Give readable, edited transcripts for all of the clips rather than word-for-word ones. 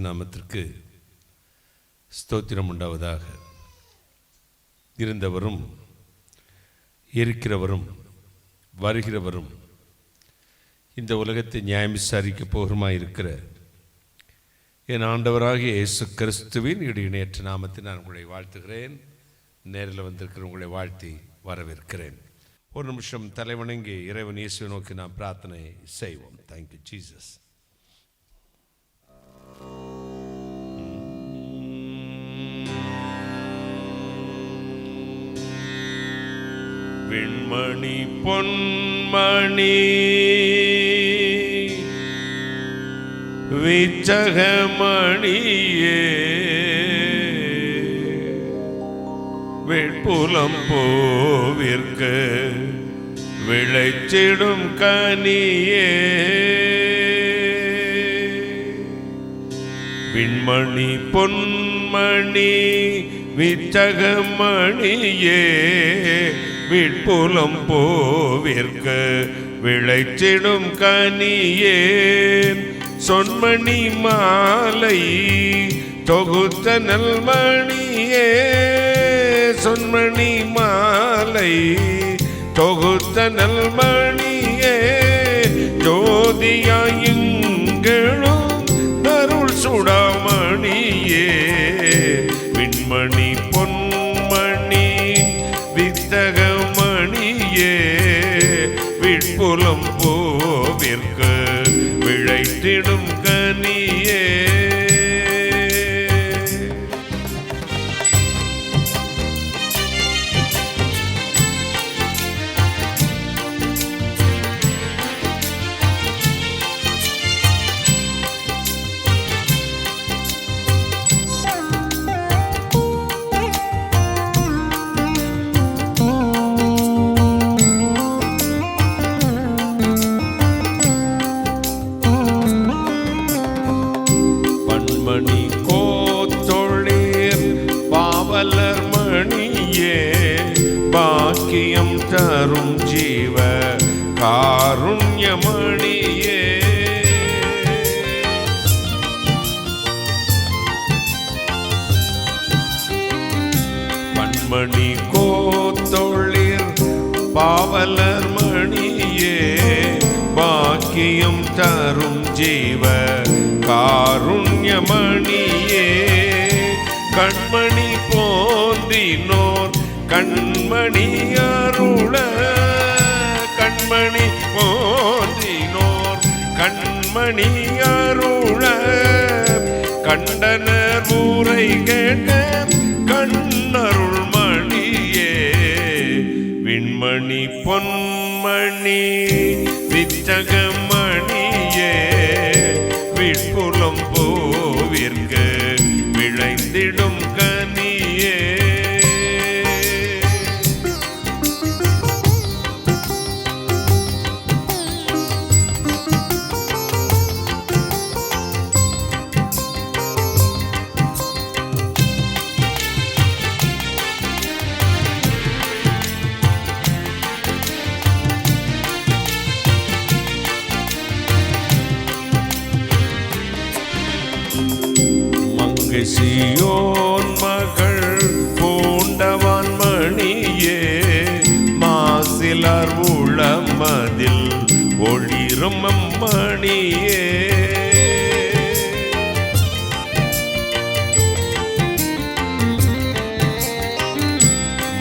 நாமத்திற்கு ஸ்தோத்திரம் உண்டாவதாக. இருந்தவரும் இருக்கிறவரும் வருகிறவரும் இந்த உலகத்தை நியாயம் விசாரிக்க போகிறமாயிருக்கிற என் ஆண்டவராகிய இயேசு கிறிஸ்துவின் இடையினேற்ற நாமத்தை நான் உங்களை வாழ்த்துகிறேன். நேரில் வந்திருக்கிற உங்களை வாழ்த்தி வரவேற்கிறேன். ஒரு நிமிஷம் தலைவணங்கி இறைவன் இயேசுவை நோக்கி நாம் பிரார்த்தனை செய்வோம். Thank you Jesus. விண்மணி பொன்மணி விச்சகமணியே வெட்புலம் போவிற்கு விளைச்சிடும் கனியே விண்மணி பொன்மணி விச்சகமணியே விட்புலம் போவிற்கு விளைச்சிடும் கனியே சொன்மணி மாலை தொகுத்த நல்மணியே சொன்மணி மாலை தொகுத்த நல்மணியே ஜோதியாயுங்களும் அருள் சுடாமணியே விண்மணி பொன்மணி வித்தகமணியே விட்புலம் போவிற்கு விளைத்திடும் கனியே மணி கோத்தொழிர் பாவலர் மணியே பாக்கியம் தரும் ஜீவ காருண்யமணியே பன்மணி கோத்தொழிர் பாவலர் மணியே பாக்கியம் தரும் ஜீவ காருண்யமணியே கண்மணி போந்தினோர் கண்மணி அருள கண்மணி போந்தினோர் கண்மணி அருள கண்டனர் ஊரை கேட்ட கண்ணருள் மணியே விண்மணி பொன்மணி வித்தகமணியே விட்புலம் போவிற்கு விளைந்திடும் கனியே சியோன் மகள் பூண்டவான் மணியே மாசிலார் உளமதில் ஒளிரும் மணியே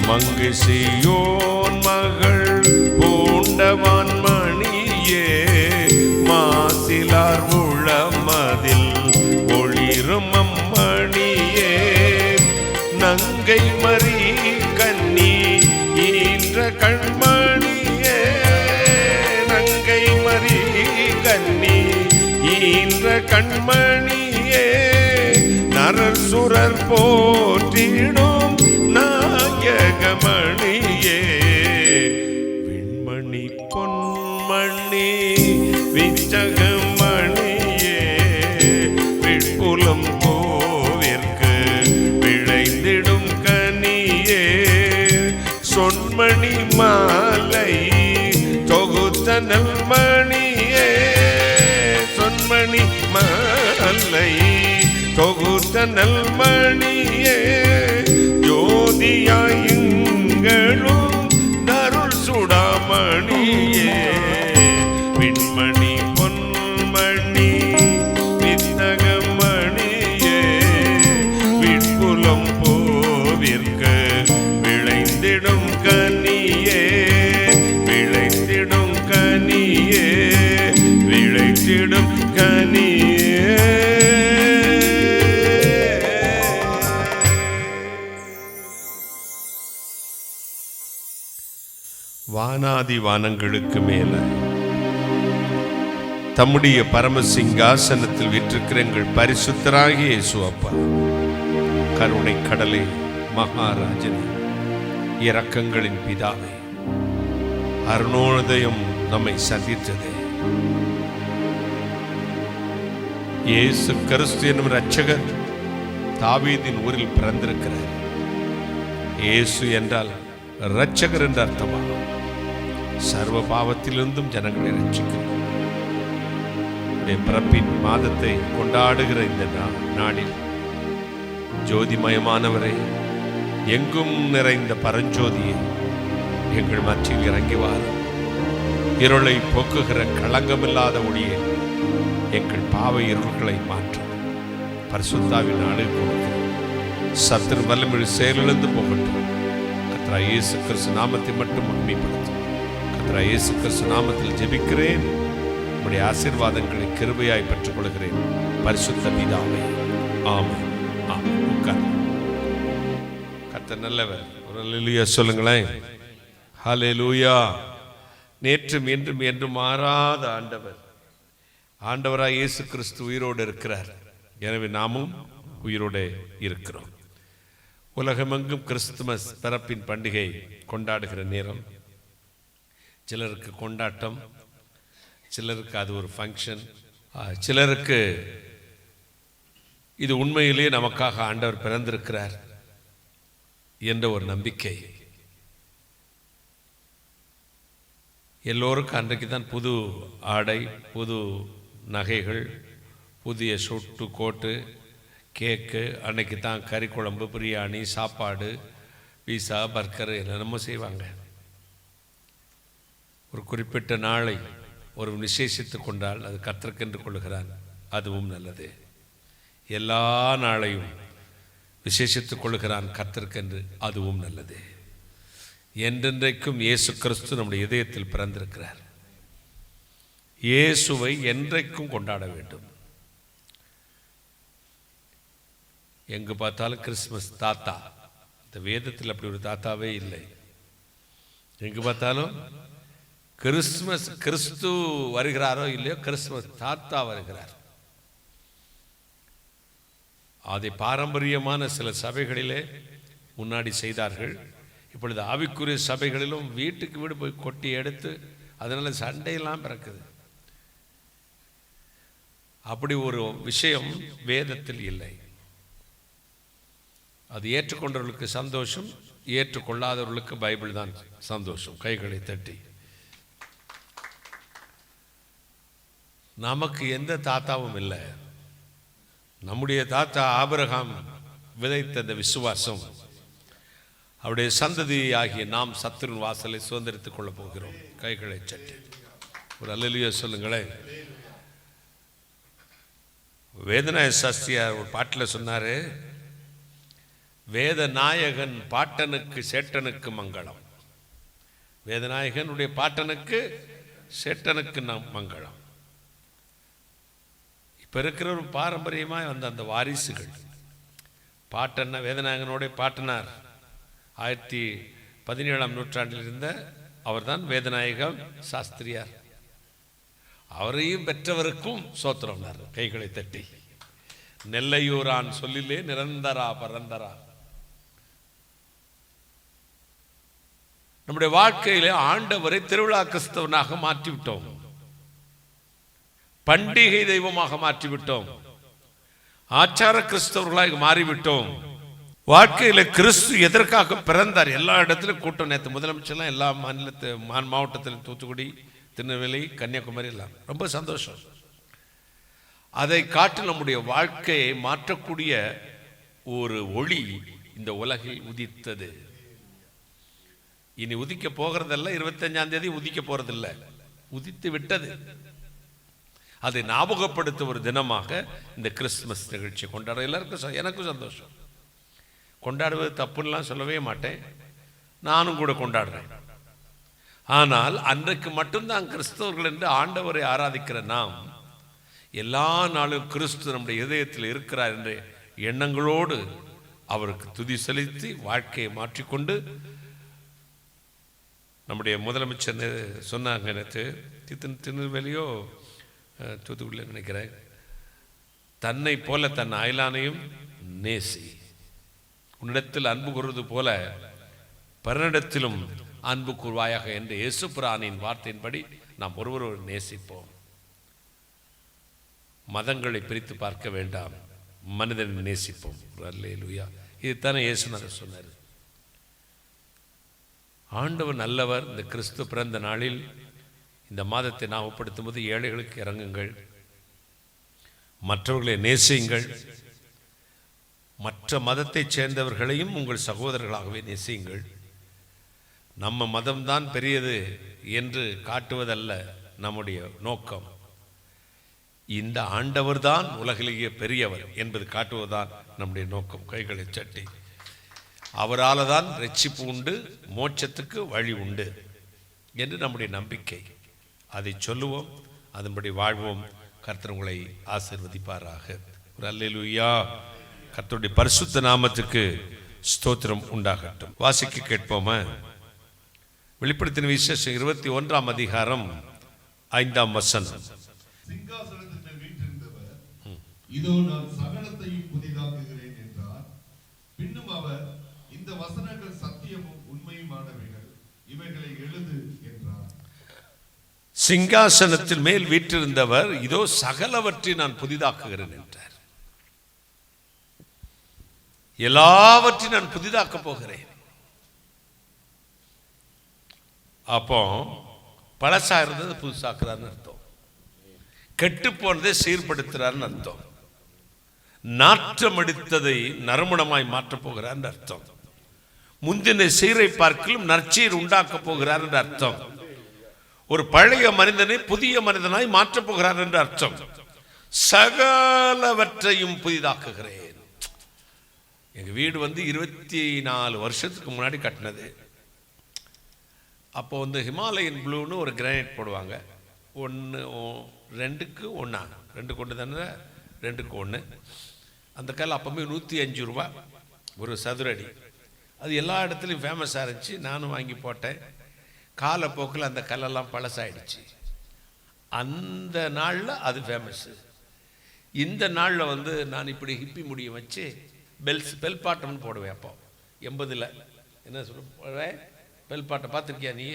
மங்கு சியோன் மகள் பூண்டவான் மணியே மாசிலார் உளமதில் ஒளிரும் மணியே நங்கை மரி கண்ணி ஈன்ற கண்மணியே நங்கை மரி கண்ணி ஈன்ற கண்மணியே நரர் சுரர் போற்றிடும் நாயகமணியே விண்மணி பொன்மணி விச்சகமணியே விட்புலம் போவிற்கு விளைந்திடும் கனியே சொன்மணி மாலை தொகுத்த நல்மணியே சொன்மணி மாலை கல்மணியே ஜோதியாயுங்களும் தருள் சுடாமணியே விண்மணி பொன்மணி வித்தகமணியே விட்புலம் போவிற்க விளைந்திடும் கனியே விளைத்திடும் கனியே விளைத்திடும் கனியே. வானாதி வானங்களுக்கு மேல தம்முடைய பரமசிங்காசனத்தில் வீற்றிருக்கிற எங்கள் பரிசுத்தராகிய இயேசு அப்பா, கருணை கடலே, மகாராஜனே, இரக்கங்களின் பிதாவே, அருணோதயம் நம்மை சந்தித்ததே. இயேசு கிறிஸ்து என்னும் இரட்சகர் தாவீதின் ஊரில் பிறந்திருக்கிறார். இயேசு என்றால் இரட்சகர் என்ற அர்த்தமாகும். சர்வ பாவத்திலிருந்தும் ஜனங்களை ரட்சிக்கிறார். பிறப்பின் மாதத்தை கொண்டாடுகிற இந்த நாளில் ஜோதிமயமானவரை, எங்கும் நிறைந்த பரஞ்சோதியை எங்கள் மத்தியில் இறங்கி வாரும். இருளை போக்குகிற களங்கமில்லாத ஒளியை எங்கள் பாவ இருள்களை மாற்றும். பரிசுத்தாவின் ஆளுகை கொடுக்கிறோம். சத்துரு வல்லமிழ் செயலிழந்து போகட்டும். கர்த்தராகிய இயேசு கிறிஸ்து நாமத்தை மட்டும் மகிமைப்படுத்தும். கர்த்தராகிய இயேசு கிறிஸ்து நாமத்தில் ஜெபிக்கிறேன். உம்முடைய ஆசீர்வாதங்களை கிருபையாய் பெற்றுக் கொள்கிறேன். பரிசுத்த பிதாவே, ஆமென். ஆமென். உட்கார். கர்த்தர் நல்லவர். ஒரு அல்லேலூயா சொல்லுங்களேன். ஹல்லேலூயா. நேற்றும் என்றும் என்றும் மாறாத ஆண்டவர். ஆண்டவராய் இயேசு கிறிஸ்து உயிரோடு இருக்கிறார். எனவே நாமும் உயிரோடு இருக்கிறோம். உலகமெங்கும் கிறிஸ்துமஸ் பிறப்பின் பண்டிகை கொண்டாடுகிற நேரம். சிலருக்கு கொண்டாட்டம், சிலருக்கு அது ஒரு ஃபங்க்ஷன், சிலருக்கு இது உண்மையிலேயே நமக்காக ஆண்டவர் பிறந்திருக்கிறார் என்ற ஒரு நம்பிக்கை. எல்லோருக்கும் அன்றைக்கு தான் புது ஆடை, புது நகைகள், புதிய சொட்டு கோட்டு, கேக்கு, அன்னைக்கு தான் கறி குழம்பு, பிரியாணி, சாப்பாடு, பீஸா, பர்கர் என்னென்னமோ செய்வாங்க. ஒரு குறிப்பிட்ட நாளை ஒரு விசேஷித்து கொண்டால் அது கர்த்தருக்கென்று கொள்ளுகிறான், அதுவும் நல்லது. எல்லா நாளையும் விசேஷித்துக் கொள்ளுகிறான் கர்த்தருக்கென்று, அதுவும் நல்லது. என்றென்றைக்கும் இயேசு கிறிஸ்து நம்முடைய இதயத்தில் பிறந்திருக்கிறார். இயேசுவை என்றைக்கும் கொண்டாட வேண்டும். எங்கு பார்த்தாலும் கிறிஸ்துமஸ் தாத்தா. இந்த வேதத்தில் அப்படி ஒரு தாத்தாவே இல்லை. எங்கு பார்த்தாலும் கிறிஸ்துமஸ், கிறிஸ்து வருகிறாரோ இல்லையோ, கிறிஸ்துமஸ் தாத்தா வருகிறார். அதை பாரம்பரியமான சில சபைகளிலே முன்னாடி செய்தார்கள். இப்பொழுது ஆவிக்குரிய சபைகளிலும் வீட்டுக்கு வீடு போய் கொட்டி எடுத்து அதனால சண்டையெல்லாம் பிறக்குது. அப்படி ஒரு விஷயம் வேதத்தில் இல்லை. அது ஏற்றுக்கொண்டவர்களுக்கு சந்தோஷம், ஏற்றுக்கொள்ளாதவர்களுக்கு பைபிள் தான் சந்தோஷம். கைகளை தட்டி. நமக்கு எந்த தாத்தாவும் இல்லை. நம்முடைய தாத்தா ஆபிரகாம் விதைத்த அந்த விசுவாசம், அவருடைய சந்ததி ஆகிய நாம் சத்துருவின் வாசலை சுதந்திரித்துக் கொள்ளப் போகிறோம். கைகளை சட்டி ஒரு அல்லேலூயா சொல்லுங்களேன். வேதநாய சாஸ்திரியார் ஒரு பாட்டில் சொன்னாரு, வேதநாயகன் பாட்டனுக்கு சேட்டனுக்கு மங்களம். வேதநாயகனுடைய பாட்டனுக்கு சேட்டனுக்கு மங்களம். இப்போ இருக்கிற ஒரு பாரம்பரியமாக வந்த அந்த வாரிசுகள், பாட்டன்னா வேதநாயகனுடைய பாட்டனார் 17ஆம் நூற்றாண்டில் இருந்த அவர்தான் வேதநாயகம் சாஸ்திரியார். அவரையும் பெற்றவருக்கும் சோத்திரம்னார். கைகளை தட்டி. நெல்லையூரான் சொல்லிலே நிரந்தரா பரந்தரா. நம்முடைய வாழ்க்கையிலே ஆண்டவரை திருவிழா கிறிஸ்தவனாக மாற்றிவிட்டோம். பண்டிகை தெய்வமாக மாற்றிவிட்டோம். ஆச்சார கிறிஸ்தவர்களாக மாறிவிட்டோம். வாழ்க்கையில கிறிஸ்து எதற்காக பிறந்தார்? எல்லா இடத்திலும் கூட்டம். நேற்று முதலமைச்சர்லாம் எல்லா மாவட்டத்திலும், தூத்துக்குடி, திருநெல்வேலி, கன்னியாகுமரி எல்லாம் ரொம்ப சந்தோஷம். அதை காட்டு நம்முடைய வாழ்க்கையை மாற்றக்கூடிய ஒரு ஒளி இந்த உலகில் உதித்தது. இனி உதிக்க போகிறதல்ல, 25ஆம் தேதி உதிக்க போறதில்லை, உதித்து விட்டது. அதை ஞாபகப்படுத்த ஒரு தினமாக இந்த கிறிஸ்துமஸ் நிகழ்ச்சி கொண்டாட எல்லாருக்கும் எனக்கும் சந்தோஷம். கொண்டாடுவது தப்புலாம் சொல்லவே மாட்டேன், நானும் கூட கொண்டாடுறேன். ஆனால் அன்றைக்கு மட்டும்தான் கிறிஸ்தவர்கள் என்று ஆண்டவரை ஆராதிக்கிற நாம் எல்லா நாளும் கிறிஸ்து நம்முடைய இதயத்தில் இருக்கிறார் என்ற எண்ணங்களோடு அவருக்கு துதி செலுத்தி வாழ்க்கையை மாற்றிக்கொண்டு, நம்முடைய முதலமைச்சர் சொன்னாங்க, எனக்கு திருநெல்வேலியோ தூத்துக்குடியில் நினைக்கிறேன், தன்னை போல தன் அயலானையும் நேசி, உன்னிடத்தில் அன்பு கூறுவது போல பரனிடத்திலும் அன்பு கூர்வாயாக என்ற இயேசு பிரானின் வார்த்தையின்படி நாம் ஒருவரை நேசிப்போம். மதங்களை பிரித்து பார்க்க வேண்டாம், மனிதனை நேசிப்போம். அல்லேலூயா. இதுதானே இயேசுநாதர் சொன்னார். ஆண்டவர் நல்லவர். இந்த கிறிஸ்து பிறந்த நாளில் இந்த மாதத்தை ஞாபகப்படுத்தும் போது ஏழைகளுக்கு இறங்குங்கள், மற்றவர்களை நேசியுங்கள், மற்ற மதத்தை சேர்ந்தவர்களையும் உங்கள் சகோதரர்களாகவே நேசியுங்கள். நம்ம மதம்தான் பெரியது என்று காட்டுவதல்ல நம்முடைய நோக்கம். இந்த ஆண்டவர் தான் உலகிலேயே பெரியவர் என்பது காட்டுவதுதான் நம்முடைய நோக்கம். கைகளை சட்டி, அவரால் தான் ரட்சிப்பு உண்டு, மோட்சத்துக்கு வழி உண்டு என்று நம்முடைய நம்பிக்கை. அதை சொல்லுவோம், அதன்படி வாழ்வோம். கர்த்தர் உங்களை ஆசீர்வதிப்பாராக. ஒரு அல்லேலூயா. கர்த்தருடைய பரிசுத்த நாமத்துக்கு ஸ்தோத்திரம் உண்டாகட்டும். வாசிக்க கேட்போமா? வெளிப்படுத்தின விசேஷம் 21ஆம் அதிகாரம் 5ஆம் வசனம். சிங்காசனத்தில் வீற்றிருந்தவர், இதோ நான் சகலத்தையும் புதிதாக்குகிறேன் என்றார். பின்னும் அவர், இந்த வசனங்கள் சத்தியமும் உண்மையுமானவைகள், இவைகளை எழுது என்றார். சிங்காசனத்தில் மேல் வீற்றிருந்தவர், இதோ சகலவற்றை நான் புதிதாக்குகிறேன் என்றார். எல்லாவற்றையும் நான் புதிதாக்க போகிறேன். அப்போ பழசா இருந்தது புதுசாக்குறாருன்னு அர்த்தம். கெட்டு போனதை சீர்படுத்துறாருன்னு அர்த்தம். நாற்றம் அடித்ததை நறுமணமாய் மாற்றப் போகிறார் அர்த்தம். முந்தின சீரை பார்க்கலும் நற்சீர் உண்டாக்க போகிறார் என்று அர்த்தம். ஒரு பழைய மனிதனை புதிய மனிதனாய் மாற்றப் போகிறார் என்று அர்த்தம். சகலவற்றையும் புதிதாக்குகிறேன். எங்க வீடு 24 வருஷத்துக்கு முன்னாடி கட்டினது. அப்போ ஹிமாலயன் ப்ளூன்னு ஒரு கிரானைட் போடுவாங்க. 2க்கு 1, 2க்கு 1 தானே, 2க்கு 1. அந்த கல் அப்போவே 105 ரூபா ஒரு சதுரடி. அது எல்லா இடத்துலையும் ஃபேமஸாக இருந்துச்சு. நானும் வாங்கி போட்டேன். காலப்போக்கில் அந்த கல்லெல்லாம் பழசாயிடுச்சு. அந்த நாளில் அது ஃபேமஸ்ஸு. இந்த நாளில் நான் இப்படி ஹிப்பி முடியை வச்சு பெல் பாட்டம்னு போடுவேன். அப்போ 80ல் என்ன சொல்லுவேன், பெல் பாட்டை பார்த்துருக்கியா நீ?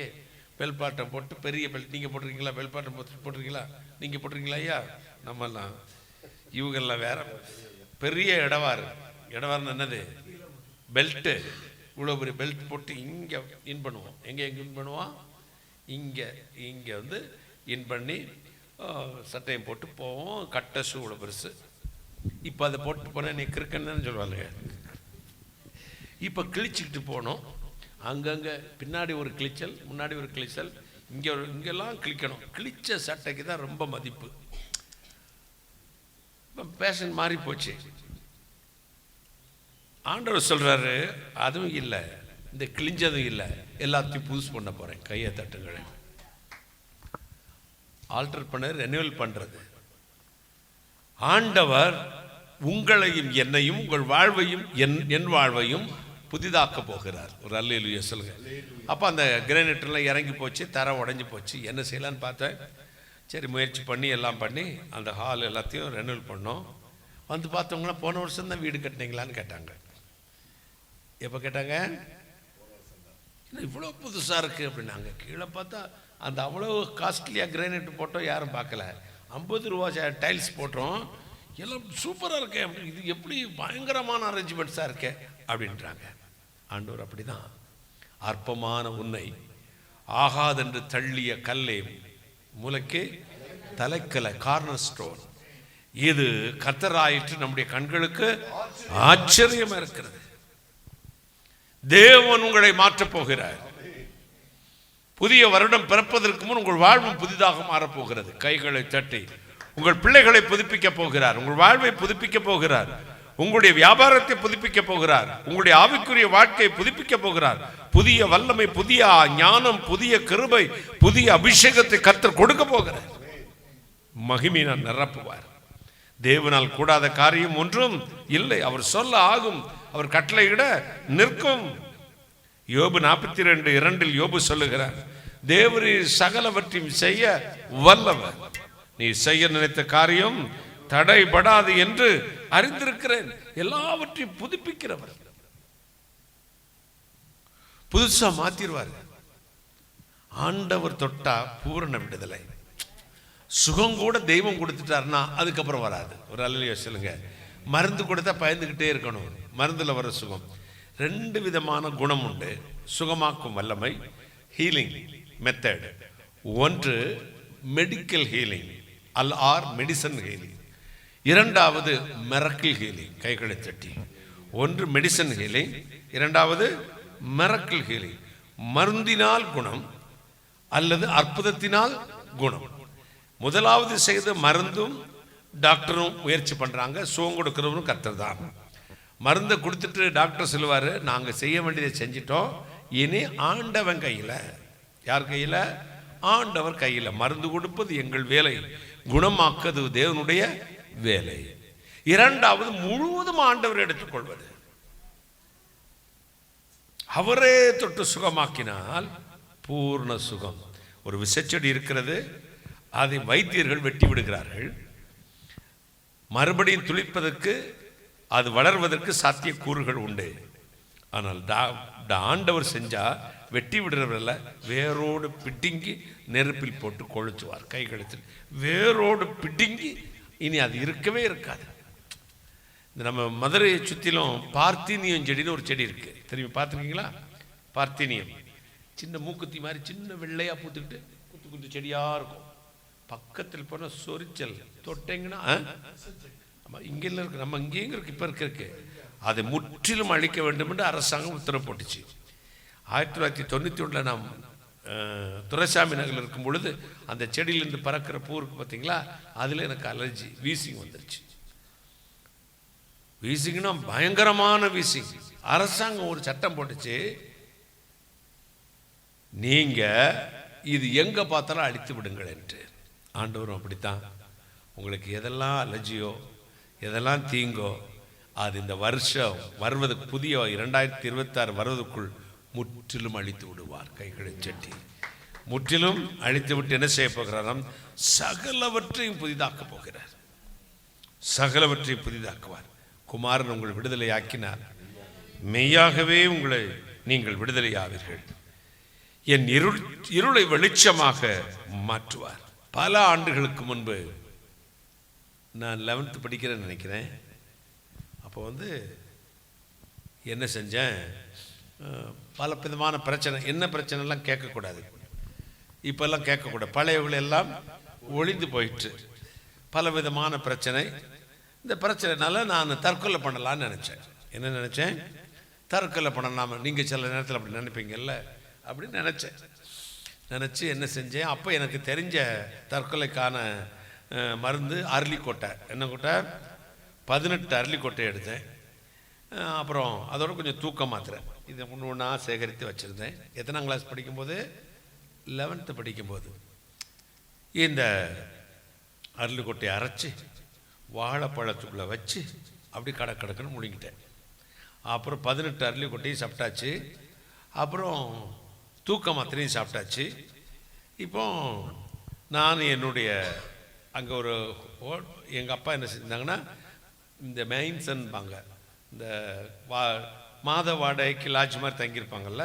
பெல் பாட்டை போட்டு பெரிய பெல்ட். நீங்கள் போட்டிருக்கீங்களா? பெல் பாட்டை போட்டிருக்கீங்களா? நீங்கள் போட்டிருக்கீங்களா ஐயா? நம்மெல்லாம் இவங்கெல்லாம் வேற பெரிய இடவாருன்னு என்னது, பெல்ட்டு. இவ்வளோ பெரிய பெல்ட் போட்டு இங்கே இன் பண்ணுவோம். எங்கே இன் பண்ணுவோம்? இங்கே இன் பண்ணி சட்டையும் போட்டு போவோம். கட்டை ஷூ இவ்வளோ பெருசு. இப்போ அதை போட்டு போனால் நீ கிறுக்கன்னு சொல்லுவாங்க. இப்போ கிழிச்சிக்கிட்டு போனோம். அங்கங்கே பின்னாடி ஒரு கிழிச்சல், முன்னாடி ஒரு கிழிச்சல், இங்கெல்லாம் கிழிக்கணும். கிழிச்ச சட்டைக்கு தான் ரொம்ப மதிப்பு. இப்போ பேஷன் மாறி போச்சு. ஆண்டவர் சொல்றாரு, அதுவும் இல்லை, இந்த கிழிஞ்சதும் இல்லை, எல்லாத்தையும் புதுசு பண்ண போறேன். கையை தட்டுங்களேன். ஆல்டர் பண்ண, ரெனியூவல் பண்றது. ஆண்டவர் உங்களையும் என்னையும், உங்கள் வாழ்வையும் என் வாழ்வையும் புதிதாக்க போகிறார். ஒரு அல்லேலூயா சொல்லுங்க. அப்போ அந்த கிரானைட்லாம் இறங்கி போச்சு, தர உடஞ்சி போச்சு. என்ன செய்யலான்னு பார்த்தேன். சரி, முயற்சி பண்ணி எல்லாம் பண்ணி அந்த ஹால் எல்லாத்தையும் ரெனியூவல் பண்ணோம். பார்த்தவங்களாம் போன வருஷம் தான் வீடு கட்டினீங்களான்னு கேட்டாங்க. எப்போ கேட்டாங்க? இவ்வளோ புதுசாக இருக்குது அப்படின்னாங்க. கீழே பார்த்தா அந்த அவ்வளோ காஸ்ட்லியாக கிரானைட் போட்டோம், யாரும் பார்க்கல. 50 ரூபா டைல்ஸ் போட்டோம், எல்லாம் சூப்பராக இருக்கேன். இது எப்படி பயங்கரமான அரேஞ்ச்மெண்ட்ஸாக இருக்கேன் அப்படின்றாங்க. ஆண்டவர் அப்படி தான். அற்பமான உன்னை ஆகாதென்று தள்ளிய கல்லே, மூலக்கே தலைக்கலை, கார்னர் ஸ்டோன், இது கர்த்தராயிற்று நம்முடைய கண்களுக்கு ஆச்சரியமா இருக்கிறது. தேவன் உங்களை மாற்றப் போகிறார். புதிய வருடம் பிறப்பதற்கு முன் உங்கள் வாழ்வும் புதிதாக மாறப்போகிறது. கைகளை தட்டி உங்கள் பிள்ளைகளை புதுப்பிக்க போகிறார். உங்கள் வாழ்வை புதுப்பிக்க போகிறார். உங்களுடைய வியாபாரத்தை புதுப்பிக்க போகிறார். உங்களுடைய ஆவிக்குரிய வாழ்க்கையை புதுப்பிக்க போகிறார். புதிய வல்லமை, புதிய ஞானம், புதிய கிருபை, புதிய அபிஷேகத்தை கர்த்தர் கொடுக்க போகிறார். மகிமையினால் நிரப்புவார். தேவனால் கூடாத காரியம் ஒன்றும் இல்லை. அவர் சொல்ல ஆகும், அவர் கட்டளையிட நிற்கும். யோபு 42:2 யோபு சொல்லுகிறார், தேவரீர் சகலவற்றையும் செய்ய வல்லவர், நீ செய்ய நினைத்த காரியம் தடைபடாது என்று அறிந்திருக்கிறேன். எல்லாவற்றையும் புதுப்பிக்கிறவர், புதுசா மாத்திருவார். ஆண்டவர் தொட்டா பூரண விடுதலை. சுகம் கூட தெய்வம் கொடுத்துட்டாருன்னா அதுக்கப்புறம் வராது. ஒரு அல்லேலூயா சொல்லுங்க. மருந்து கொடுத்தா பயந்துக்கிட்டே இருக்கணும். மருந்துல வர சுகம் 2 விதமான குணம் உண்டு. சுகமாக்கும் வல்லமை, ஹீலிங் மெத்தட். ஒன்று medical healing R medicine healing. இரண்டாவது மிரக்கிள் ஹீலிங். கைகளை தட்டி. ஒன்று மெடிசன் ஹீலிங், இரண்டாவது மிரக்கிள் ஹீலிங். மருந்தினால் குணம் அல்லது அற்புதத்தினால் குணம். முதலாவது செய்த மருந்தும் டாக்டரும் முயற்சி பண்றாங்க. சுகம் கொடுக்கிறவரும் கர்த்தர் தான். மருந்தை கொடுத்துட்டு டாக்டர் சொல்லுவார், நாங்கள் செய்ய வேண்டியதை செஞ்சிட்டோம், இனி ஆண்டவன் கையில். யார் கையில்? ஆண்டவர் கையில். மருந்து கொடுப்பது எங்கள் வேலை, குணமாக்குவது தேவனுடைய வேலை. இரண்டாவது முழுவதும் ஆண்டவர் எடுத்துக்கொள்வது. அவரே தொட்டு சுகமாக்கினால் பூர்ண சுகம். ஒரு விசைச்செடி இருக்கிறது, அதை வைத்தியர்கள் வெட்டி விடுகிறார்கள். மறுபடியும் துளிப்பதற்கு, அது வளர்வதற்கு சாத்திய கூறுகள் உண்டு. ஆனால் ஆண்டவர் செஞ்சா வெட்டி விடுறவர்கள வேரோடு பிடுங்கி நெருப்பில் போட்டு கொளுத்துவார். கை கழுத்தில் வேரோடு பிடுங்கி இனி அது இருக்கவே இருக்காது. இந்த நம்ம மதுரையை சுற்றிலும் பார்த்தீனியம் செடின்னு ஒரு செடி இருக்கு, தெரியுமா? பார்த்துருக்கீங்களா? பார்த்தீனியம் சின்ன மூக்குத்தி மாதிரி சின்ன வெள்ளையா பூத்துக்கிட்டு குத்து குத்து செடியா இருக்கும். பக்கத்தில் போன சொரிச்சல் தொட்டீங்கன்னா இங்கே இருக்கு, நம்ம இங்கேயும் இருக்கு, இப்போ இருக்கு. அதை முற்றிலும் அழிக்க வேண்டும் என்று அரசாங்கம் உத்தரவு போட்டுச்சு. 1991 நாம் துரைசாமி நகரில் இருக்கும் பொழுது அந்த செடியிலிருந்து பறக்கிற பூ இருக்கு பார்த்தீங்களா, அதில் எனக்கு அலர்ஜி, வீசிங் வந்துருச்சு. வீசிங்னா பயங்கரமான வீசிங். அரசாங்கம் ஒரு சட்டம் போட்டுச்சு, நீங்க இது எங்க பார்த்தாலும் அழித்து விடுங்கள் என்று. ஆண்டவரும் அப்படித்தான். உங்களுக்கு எதெல்லாம் அலர்ஜியோ, எதெல்லாம் தீங்கோ, அது இந்த வருஷம் வருவதற்கு, புதிய 2026 வருவதற்குள் முற்றிலும் அழித்து விடுவார். கைகளை சட்டி முற்றிலும் அழித்து விட்டு என்ன செய்ய போகிறார்? சகலவற்றையும் புதிதாக்க போகிறார். சகலவற்றையும் புதிதாக்குவார். குமாரன் உங்கள் விடுதலை ஆக்கினார், மெய்யாகவே உங்களை நீங்கள் விடுதலையாவீர்கள். என் இருளை வெளிச்சமாக மாற்றுவார். பல ஆண்டுகளுக்கு முன்பு நான் 11th படிக்கிறேன்னு நினைக்கிறேன். அப்போ என்ன செஞ்சேன், பல விதமான பிரச்சனை, என்ன பிரச்சனைலாம் கேட்கக்கூடாது, இப்பெல்லாம் கேட்கக்கூடாது, பழையவங்களெல்லாம் ஒளிந்து போயிட்டு பல விதமான பிரச்சனை. இந்த பிரச்சனைனால நான் தற்கொலை பண்ணலான்னு நினச்சேன். என்ன நினச்சேன்? தற்கொலை பண்ணலாமா? நீங்கள் சில நேரத்தில் அப்படி நினைப்பீங்கல்ல, அப்படின்னு நினச்சி என்ன செஞ்சேன், அப்போ எனக்கு தெரிஞ்ச தற்கொலைக்கான மருந்து அரளிக்கொட்டை. என்ன கொட்டை? 18 அரளிக்கொட்டை எடுத்தேன். அப்புறம் அதோட கொஞ்சம் தூக்க மாத்திரை, இதை ஒன்று ஒன்றா சேகரித்து வச்சுருந்தேன். எத்தனாம் கிளாஸ் படிக்கும்போது? 11th படிக்கும்போது. இந்த அரளிக்கொட்டையை அரைச்சி வாழைப்பழத்துக்குள்ளே வச்சு அப்படி கடக்குன்னு முழுங்கிட்டேன். அப்புறம் 18 அரளிக்கொட்டையும் சாப்பிட்டாச்சு. அப்புறம் தூக்க மாத்திரையும் சாப்பிட்டாச்சு. இப்போ நான் என்னுடைய அங்கே ஒரு எங்கள் அப்பா என்ன செஞ்சாங்கன்னா, இந்த மெயின்ஸன்பாங்க, இந்த மாத வாடகைக்கு லாட்ஜ் மாதிரி தங்கியிருப்பாங்கல்ல,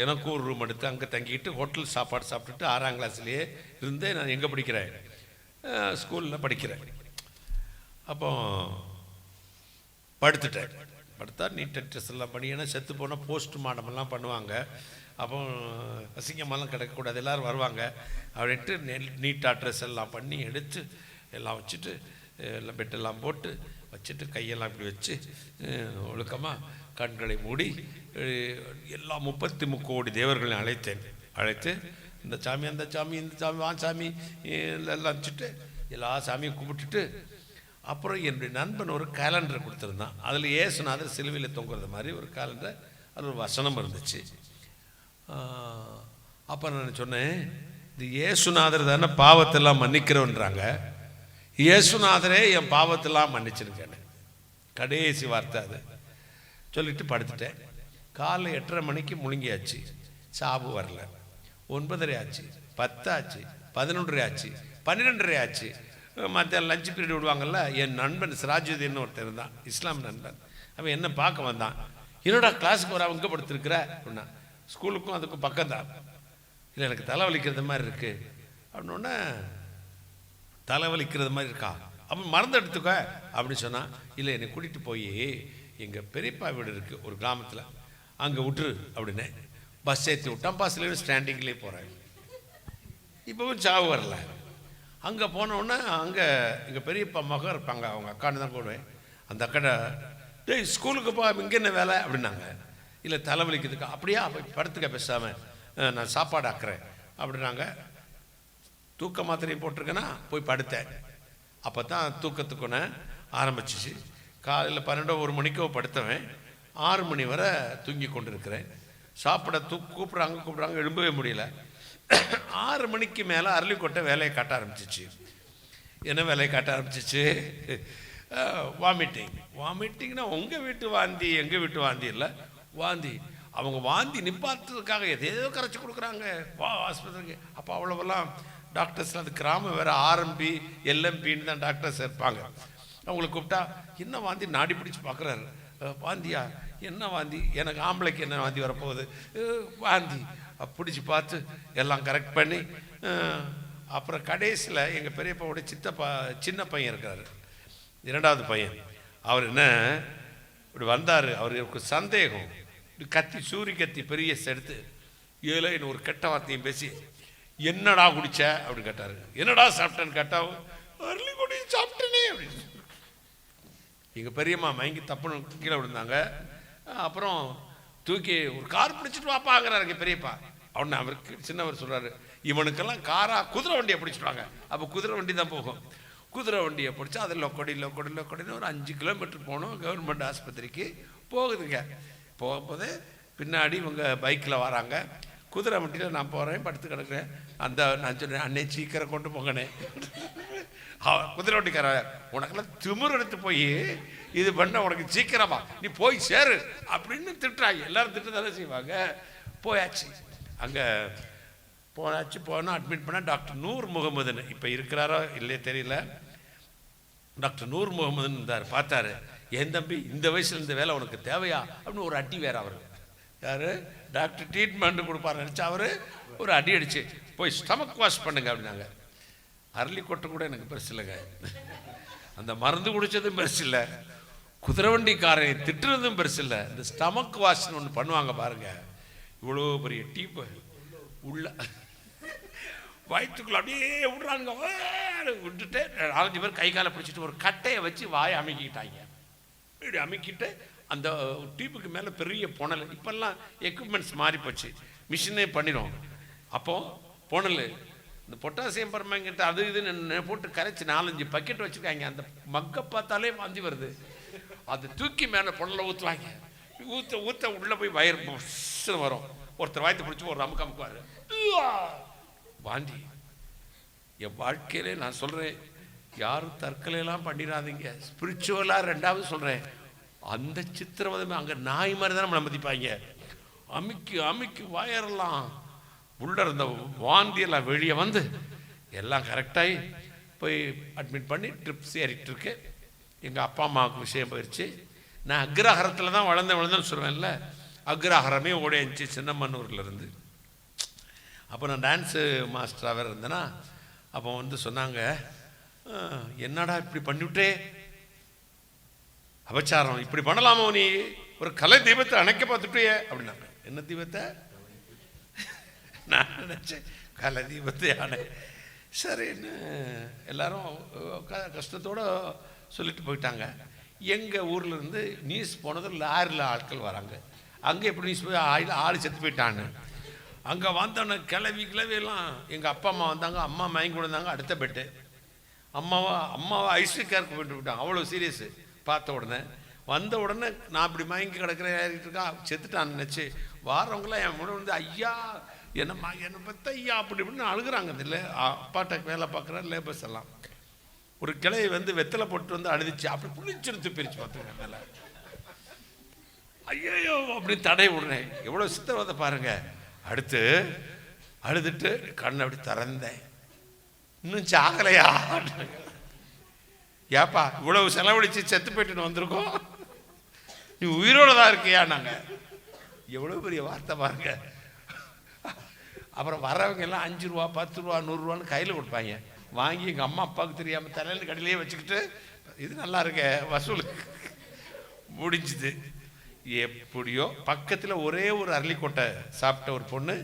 எனக்கும் ஒரு ரூம் எடுத்து அங்கே தங்கிட்டு ஹோட்டல் சாப்பாடு சாப்பிட்டுட்டு 6ஆம் கிளாஸ்லேயே இருந்தே நான் எங்கே படிக்கிறேன், ஸ்கூலில் படிக்கிறேன். அப்போ படுத்துட்டேன். படுத்தா நீட் ட்ரெஸ் எல்லாம் பண்ணி, ஏன்னா செத்து போனால் போஸ்ட்மார்ட்டமெல்லாம் பண்ணுவாங்க. அப்போ அசிங்கமெல்லாம் கிடக்கக்கூடாது, எல்லோரும் வருவாங்க அப்படின்ட்டு நீட்டாக ட்ரெஸ் எல்லாம் பண்ணி எடுத்து எல்லாம் வச்சுட்டு எல்லாம் பெட்டெல்லாம் போட்டு வச்சுட்டு கையெல்லாம் இப்படி வச்சு ஒழுக்கமாக கண்களை மூடி எல்லா 33 கோடி தேவர்களையும் அழைத்து இந்த சாமி அந்த சாமி இந்த சாமி வா சாமி எல்லாம் வச்சுட்டு எல்லா சாமியும் கும்பிட்டுட்டு அப்புறம் என்னுடைய நண்பன் ஒரு கேலண்டரை கொடுத்துருந்தான். அதில் இயேசுநாதர் சிலுவையில் தொங்குறது மாதிரி ஒரு கேலண்டர், அது ஒரு வசனம் இருந்துச்சு. அப்போ நான் சொன்னேன், இது இயேசுநாதர் தானே பாவத்தெல்லாம் மன்னிக்கிறோன்றாங்க, இயேசுநாதரே என் பாவத்தெல்லாம் மன்னிச்சிருக்கேன்னு கடைசி வார்த்தை அது சொல்லிட்டு படுத்துட்டேன். காலை 8:30 மணிக்கு முழுங்கியாச்சு, சாவு வரல. 9:30 ஆச்சு, 10 ஆச்சு, 11:30 ஆச்சு, 12:30 ஆச்சு. மற்ற லஞ்ச் பீரியட் விடுவாங்கல்ல, என் நண்பன் சிராஜுதீன் ஒருத்தர் இருந்தான், இஸ்லாம் நண்பன். அவன் என்ன பார்க்க வந்தான். என்னோட கிளாஸுக்கு வர அவங்க படுத்துருக்குற அப்படின்னா, ஸ்கூலுக்கும் அதுக்கும் பக்கம்தான். இல்லை எனக்கு தலைவலிக்கிறது மாதிரி இருக்கு அப்படின்னோடனே, தலைவலிக்கிறது மாதிரி இருக்கா அப்போ மருந்து எடுத்துக்க அப்படின்னு சொன்னான். இல்லை என்னை கூட்டிகிட்டு போய் எங்கள் பெரியப்பா வீடு இருக்குது ஒரு கிராமத்தில், அங்கே விட்டுரு அப்படின்னு பஸ் ஏற்றி விட்டான். பஸ்லேயும் ஸ்டாண்டிங்லேயே போகிறேன். இப்போவும் சாவு வரல. அங்கே போனோடனே அங்கே எங்கள் பெரியப்பா மகன் இருப்பாங்க, அவங்க அக்கான்னு தான் போடுவேன். அந்த அக்கடை டேய் ஸ்கூலுக்கு போ, இங்கே என்ன வேலை அப்படின்னாங்க. இல்லை தலைவலிக்குதுக்கா. அப்படியா படுத்துக்க பேசாமல், நான் சாப்பாடு ஆக்குறேன் அப்படின்னாங்க. தூக்க மாத்திரையும் போட்டிருக்கேன்னா போய் படுத்தேன். அப்போ தான் தூக்கத்துக்குன்னு ஆரம்பிச்சிச்சு. காலையில் 12-1 மணிக்கோ படுத்தவன் 6 மணி வரை தூங்கி கொண்டு இருக்கிறேன். சாப்பிட கூப்பிட்றாங்க, எழும்பவே முடியல. 6 மணிக்கு மேலே அரளிக்கொட்டை வேலையை காட்ட ஆரம்பிச்சிச்சு. என்ன வேலையை காட்ட ஆரம்பிச்சிச்சு? வாமிட்டிங்னா உங்கள் வீட்டு வாந்தி எங்கள் வீட்டு வாந்தி இல்லை, வாந்தி. அவங்க வாந்தி நிப்பாட்டுறதுக்காக எதையோ கரைச்சி கொடுக்குறாங்க, வா ஆஸ்பத்திரிக்கு. அப்போ அவ்வளோவெல்லாம் டாக்டர்ஸில் அது கிராமம் வேறு, ஆர்எம்பி எல்எம்பின்னு தான் டாக்டர்ஸ் இருப்பாங்க. அவங்களை கூப்பிட்டா என்ன வாந்தி நாடி பிடிச்சி பார்க்குறாரு. வாந்தியா? என்ன வாந்தி? எனக்கு ஆம்பளைக்கு என்ன வாந்தி வரப்போகுது? வாந்தி. பிடிச்சி பார்த்து எல்லாம் கரெக்ட் பண்ணி அப்புறம் கடைசியில் எங்கள் பெரியப்பாவோட சின்ன பையன் இருக்கார், 2வது பையன். அவர் என்ன இப்படி வந்தார். அவருக்கு சந்தேகம், கத்தி சூரி கத்தி பெரிய எடுத்து ஏழைன்னு ஒரு கெட்ட வார்த்தையும் பேசி என்னடா குடிச்ச அப்படின்னு கேட்டார். என்னடா சாப்பிட்டேன்னு கேட்டா, அரளி கொடி சாப்பிட்டேனே அப்படின்னு. எங்கள் பெரியம்மா மயங்கி தப்புன்னு கீழே விழுந்தாங்க. அப்புறம் தூக்கி ஒரு கார் பிடிச்சிட்டு வாப்பாங்கிறாரு எங்கள் பெரியப்பா. அவனை அவருக்கு சின்னவர் சொல்கிறாரு, இவனுக்கெல்லாம் குதிரை வண்டியை பிடிச்சிட்டு வாங்க. அப்போ குதிரை வண்டி தான் போகும். குதிரை வண்டியை பிடிச்சா அதில் லொக்கடின்னு ஒரு 5 கிலோமீட்டர் போகணும். கவர்மெண்ட் ஆஸ்பத்திரிக்கு போகுதுங்க. போகும்போது பின்னாடி இவங்க பைக்கில் வராங்க. குதிரை வண்டியில் நான் போகிறேன், படுத்து கிடக்குறேன். நான் சொன்னேன், அன்னை சீக்கிரம் கொண்டு போங்கண்ணே. குதிரை வண்டிக்கார, உனக்கெல்லாம் திமிர் எடுத்து போய் இது பண்ண, உனக்கு சீக்கிரமா நீ போய் சேரு அப்படின்னு திட்டுறாங்க. எல்லாரும் திட்டு தானே செய்வாங்க. போயாச்சு. அங்கே போனால் அட்மிட் பண்ணால் டாக்டர் நூர் முகமதுன்னு, இப்போ இருக்கிறாரோ இல்லையே தெரியல, டாக்டர் நூர் முகமதுன்னு இருந்தார். பார்த்தாரு, என் தம்பி இந்த வயசில் இந்த வேலை உனக்கு தேவையா அப்படின்னு ஒரு அடி வேற. அவர் யார்? டாக்டர் ட்ரீட்மெண்ட் கொடுப்பாரு நினச்சா அவர் ஒரு அடி அடிச்சு போய் ஸ்டமக் வாஷ் பண்ணுங்க அப்படின்னாங்க. அரளி கொட்டை கூட எனக்கு பெருசு இல்லைங்க, அந்த மருந்து குடித்ததும் பெருசு இல்லை, குதிரை வண்டிக்காரை திட்டுறதும் பெருசு இல்லை. இந்த ஸ்டமக் வாஷ்னு ஒன்று பண்ணுவாங்க பாருங்க, இவ்வளோ பெரிய டீப்பு உள்ள வயிற்றுக்குள்ள அப்படியே விடுறாங்க. விட்டுட்டு 4-5 பேர் கை காலை பிடிச்சிட்டு ஒரு கட்டையை வச்சு வாயை அமைக்கிட்டாங்க. இப்படி அமைக்கிட்டு அந்த டீப்புக்கு மேலே பெரிய புனல். இப்போல்லாம் எக்யூப்மெண்ட்ஸ் மாறி போச்சு, மிஷினே பண்ணிடும். அப்போது புனல் இந்த பொட்டாசியம் பர்மங்கட்டு அது இதுன்னு போட்டு கரைச்சி 4-5 பக்கெட் வச்சுருக்காங்க. அந்த மக்கை பார்த்தாலே வாந்தி வருது. அதை தூக்கி மேலே புனலை ஊற்றுவாங்க. ஊற்ற உள்ளே போய் வயிறு வரும். ஒருத்தர் வாய்த்து பிடிச்சி ஒரு அமுக்குவார், வாந்தி. என் வாழ்க்கையிலே நான் சொல்கிறேன், யாரும் தற்கொலையெல்லாம் பண்ணிடாதீங்க. ஸ்பிரிச்சுவலாக 2வது சொல்கிறேன், அந்த சித்திரவதை அங்கே நாய் மாதிரி தான் நம்மளை மதிப்பாங்க. அமுக்கி வயரெல்லாம் உள்ள இருந்த வாந்தியெல்லாம் வெளியே வந்து எல்லாம் கரெக்டாகி போய் அட்மிட் பண்ணி ட்ரிப்ஸ் ஏறிட்டு இருக்கு. எங்கள் அப்பா அம்மாவுக்கு விஷயம் போயிடுச்சு. நான் அக்ரஹாரத்தில் தான் வளர்ந்தேன்னு சொல்லுவேன்ல, அக்ரஹாரமே ஓடிச்சு சின்னமன்னூரில் இருந்து. அப்போ நான் டான்ஸு மாஸ்டராக வேறு இருந்தேன்னா, அப்போ வந்து சொன்னாங்க, என்னடா இப்படி பண்ணிவிட்டே, அபச்சாரம் இப்படி பண்ணலாமோ, நீ ஒரு கலை தீபத்தை அணைக்க பார்த்துட்டே அப்படின்னாங்க. என்ன தீபத்தை? நான் நினச்சேன் கலை தீபத்தை அணை. சரின்னு எல்லாரும் கஷ்டத்தோடு சொல்லிட்டு போயிட்டாங்க. எங்கள் ஊரில் இருந்து நியூஸ் போனது லாரியில் ஆட்கள் வராங்க. அங்கே எப்படி நியூஸ் போய் ஆள் செத்து போயிட்டான்னு. அங்கே வந்தோன்னே கிளவியெல்லாம் எங்கள் அப்பா அம்மா வந்தாங்க. அம்மா மயங்கி வந்தாங்க. அடுத்த பெட்டு அம்மாவை ஐசியூ கேருக்கு போயிட்டு விட்டாங்க. அவ்வளோ சீரியஸு. பார்த்த உடனே வந்த உடனே நான் இப்படி மயங்கி கிடக்கிறேன், ஏறிட்டு இருக்கா, செத்துட்டான்னு நினச்சி வாரவங்களாம் என் முன்னாடி வந்து ஐயா என்னை பற்றி ஐயா அப்படி இப்படின்னு அழுகுறாங்க. இல்லை அப்பாட்ட வேலை பார்க்குற லேபர்ஸ் எல்லாம். ஒரு கிளையை வந்து வெத்தலை போட்டு வந்து அழுதிச்சு. அப்படி புளிச்செடுத்து பிரித்து பார்த்துங்க மேலே. ஐயோ அப்படி தடை விடுறேன். எவ்வளோ சித்திரவதை பாருங்க. அடுத்து அழுதுட்டு கண்ணை அப்படி திறந்தேன். இன்னும் சாகலையா? ஏப்பா இவ்வளவு செலவழிச்சு செத்து போயிட்டு வந்திருக்கோம், நீ உயிரோட தான் இருக்கியா? நாங்கள் எவ்வளோ பெரிய வார்த்தை பாருங்க. அப்புறம் வரவங்க எல்லாம் 5 ரூபா 10 ரூபா 100 ரூபான்னு கையில் கொடுப்பாங்க. வாங்கி எங்கள் அம்மா அப்பாவுக்கு தெரியாமல் தலையில் கடையிலேயே வச்சுக்கிட்டு இது நல்லா இருக்க வசூலுக்கு முடிஞ்சுது. எப்படியோ பக்கத்தில் ஒரே ஒரு அரளிக்கொட்டை சாப்பிட்ட ஒரு பொண்ணு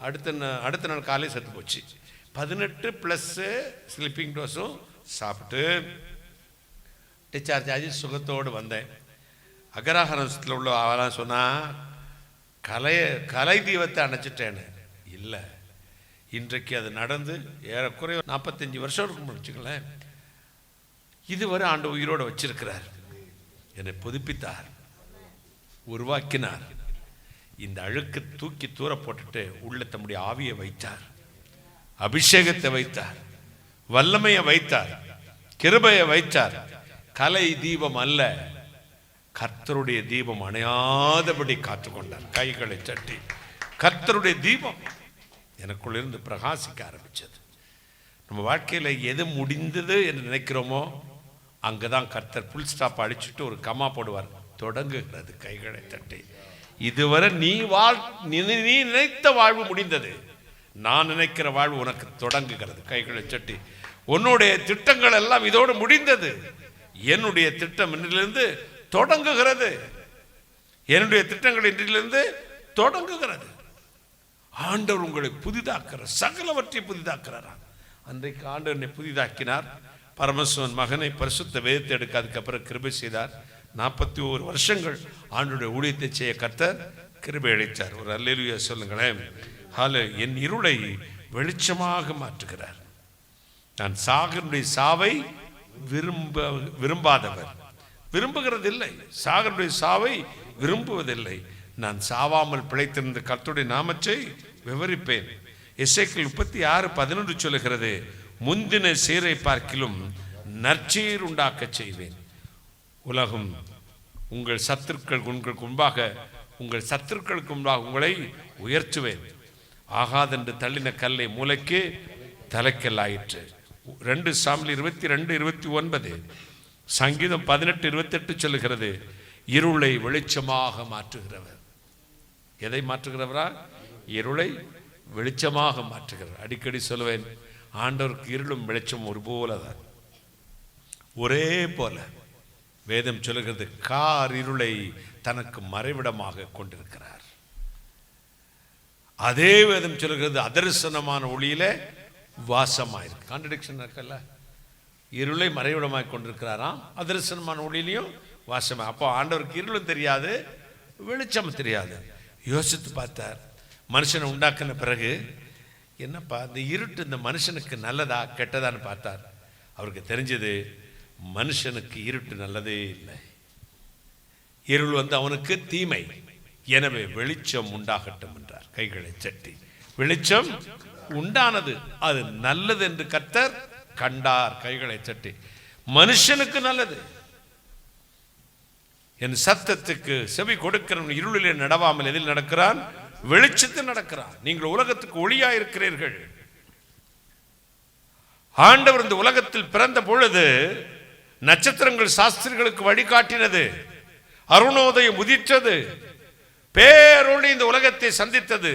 அடுத்த நாள் காலையில் செத்து போச்சு. 18 + ஸ்லீப்பிங் டோஸும் சாப்பிட்டு டிஸ்சார்ஜ் ஆகி சுகத்தோடு வந்தேன். அகராகரத்தில் உள்ள அவெல்லாம் சொன்னால் கலை தீபத்தை அணைச்சிட்டேன்னு. இல்லை, இன்றைக்கு அது நடந்து ஏறக்குறைய 45 வருஷம் இருக்கும் வச்சுங்களேன். இதுவரை ஆண்டு உயிரோடு வச்சிருக்கிறார். என்னை புதுப்பித்தார், உருவாக்கினார். இந்த அழுக்கு தூக்கி தூர போட்டுட்டு உள்ள தம்முடைய ஆவியை வைத்தார், அபிஷேகத்தை வைத்தார், வல்லமையை வைத்தார், கிருபையை வைத்தார். கலை தீபம் அல்ல, கர்த்தருடைய தீபம் அணையாதபடி காத்துக்கொண்டார். கைகளை தட்டி கர்த்தருடைய தீபம் எனக்குள்ளிருந்து பிரகாசிக்க ஆரம்பித்தது. நம்ம வாழ்க்கையில் எது முடிந்தது என்று நினைக்கிறோமோ அங்கே தான் கர்த்தர் புல் ஸ்டாப் அடிச்சுட்டு ஒரு கமா போடுவார். தொடங்குகிறது. கைகளை தட்டி இதுவரை நீ நினைத்த வாழ்வு முடிந்தது, நான் நினைக்கிற வாழ்வு உனக்கு தொடங்குகிறது. கைகளை தட்டி உன்னுடைய திட்டங்கள் எல்லாம் இதோடு முடிந்தது. என்னுடைய திட்டம் இன்றிலிருந்து தொடங்குகிறது. என்னுடைய திட்டங்கள் இன்றிலிருந்து தொடங்குகிறது. ஆண்டவர் உங்களை புதிதாக்குறார், சகலவற்றை புதிதாக்குறார். அன்றைக்கு ஆண்டவர் என்னை புதிதாக்கினார். பரமசிவன் மகனை பரிசுத்த வேதத்தை எடுக்க அதுக்கப்புறம் கிருபை செய்தார். 41 வருஷங்கள் ஆண்டவருடைய ஊழியத்தை செய்ய கர்த்தர் கிருபை அளித்தார். ஒரு அல்லேலூயா சொல்லுங்களேன். என் இருளை வெளிச்சமாக மாற்றுகிறார். நான் சாகனுடைய சாவை விரும்பாதவர், விரும்புகிறதில்லை. சாகனுடைய சாவை விரும்புவதில்லை. நான் சாவாமல் பிழைத்திருந்த கர்த்தருடைய நாமத்தை விவரிப்பேன். எசேக்கியேல் 36:11 சொல்லுகிறது, முந்தின சீரை பார்க்கிலும் நற்சீர் உண்டாக்க செய்வேன். உலகம் உங்கள் சத்துருக்களுக்கு முன்பாக உங்களை உயர்த்துவேன். ஆகாதென்று தள்ளின கல்லை மூளைக்கு தலைக்கல்லாயிற்று. 2 சாமுவேல் 22:29, சங்கீதம் 18:28 சொல்லுகிறது, இருளை வெளிச்சமாக மாற்றுகிறவர். எதை மாற்றுகிறவரா? இருளை வெளிச்சமாக மாற்றுகிறவர். அடிக்கடி சொல்லுவேன், ஆண்டவருக்கு இருளும் வெளிச்சம் ஒரு போலதான், ஒரே போல. வேதம் சொல்லுகிறது, கார் இருளை தனக்கு மறைவிடமாக கொண்டிருக்கிறார். அதே வேதம் சொல்லுகிறது, அதர்சனமான ஒளியில வாசமாயிருக்கு. கான்ட்ரடிக்ஷன் இருக்கல்ல. இருளை மறைவிடமாக கொண்டிருக்கிறாராம், அதர்சனமான ஒளியிலையும் வாசமா. அப்போ ஆண்டவருக்கு இருளும் தெரியாது, வெளிச்சம் தெரியாது. யோசித்து பார்த்தார். மனுஷனை உண்டாக்கின பிறகு என்னப்பா இந்த இருட்டு இந்த மனுஷனுக்கு நல்லதா கெட்டதான்னு பார்த்தார். அவருக்கு தெரிஞ்சது, மனுஷனுக்கு இருட்டு நல்லதே இல்லை. இருள் அவனுக்கு தீமை. எனவே வெளிச்சம் உண்டாகட்டும் என்றார். கைகளை தட்டி வெளிச்சம் உண்டானது, அது நல்லது என்று கர்த்தர் கண்டார். கைகளை தட்டி மனுஷனுக்கு நல்லது. என் சத்தத்துக்கு செவி கொடுக்கிறவன் இருளிலே நடவாமல் எதில் நடக்கிறான்? வெளிச்சத்தில் நடக்கிறான். நீங்கள் உலகத்துக்கு ஒளியா இருக்கிறீர்கள். ஆண்டவர் இந்த உலகத்தில் பிறந்த பொழுது நட்சத்திரங்கள் சாஸ்திரிகளுக்கு வழிகாட்டினது, அருணோதயம் உதித்தது, பேரொளி இந்த உலகத்தை சந்தித்தது.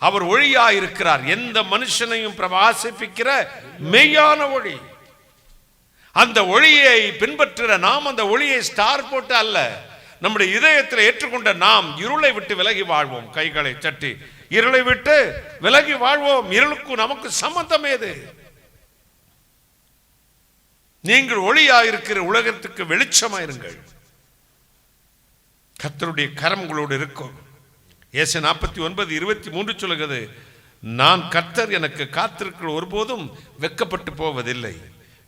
அவர் ஒளியா இருக்கிறார். எந்த மனுஷனையும் பிரகாசிப்பிக்கிற மெய்யான ஒளி. அந்த ஒளியை பின்பற்றுற நாம் அந்த ஒளியை ஸ்டார் போட்டு அல்ல, நம்முடைய இதயத்தில் ஏற்றுக்கொண்ட நாம் இருளை விட்டு விலகி வாழ்வோம். கைகளை தட்டி இருளை விட்டு விலகி வாழ்வோம். இருளுக்கும் நமக்கு சம்பந்தம் ஏது? நீங்கள் ஒளியாயிருக்கிற உலகத்துக்கு வெளிச்சமாயிருங்கள். கர்த்தருடைய கரம் உங்களோடு இருக்கும். ஏசாயா 49:23 சொல்லுகிறது, நான் கர்த்தர், எனக்கு காத்திருக்கிற ஒருபோதும் வெட்கப்பட்டு போவதில்லை.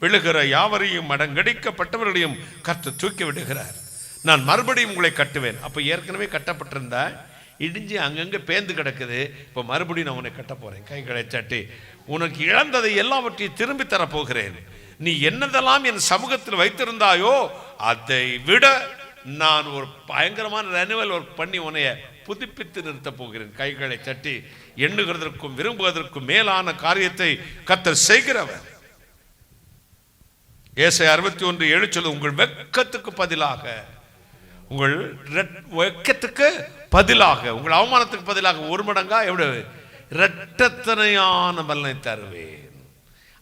விழுகிற யாவரையும் அடங்கடிக்கப்பட்டவர்களையும் கர்த்தர் தூக்கி விடுகிறார். நான் மறுபடியும் உங்களை கட்டுவேன். அப்போ ஏற்கனவே கட்டப்பட்டிருந்தா இடிஞ்சு அங்கங்கே பேந்து கிடக்குது. இப்போ மறுபடியும் நான் உன்னை கட்ட போகிறேன். கைகளை சட்டி உனக்கு இழந்ததை எல்லாவற்றையும் திரும்பி தரப்போகிறேன். நீ என்னதெல்லாம் என் சமூகத்தில் வைத்திருந்தாயோ அதை விட நான் ஒரு பயங்கரமான ரெனுவல் ஒர்க் பண்ணி உன்னைய புதுப்பித்து நிறுத்தப் போகிறேன். கைகளை தட்டி எண்ணுகிறதற்கும் விரும்புவதற்கும் மேலான காரியத்தை கர்த்தர் செய்கிறவர். ஏசாயா 61:7 சொல்லு, உங்கள் வெட்கத்துக்கு பதிலாக, உங்கள் வெட்கத்துக்கு பதிலாக, உங்கள் அவமானத்துக்கு பதிலாக ஒரு மடங்கா எவ்வளவு இரட்டத்தனையான பலனை தருவேன்.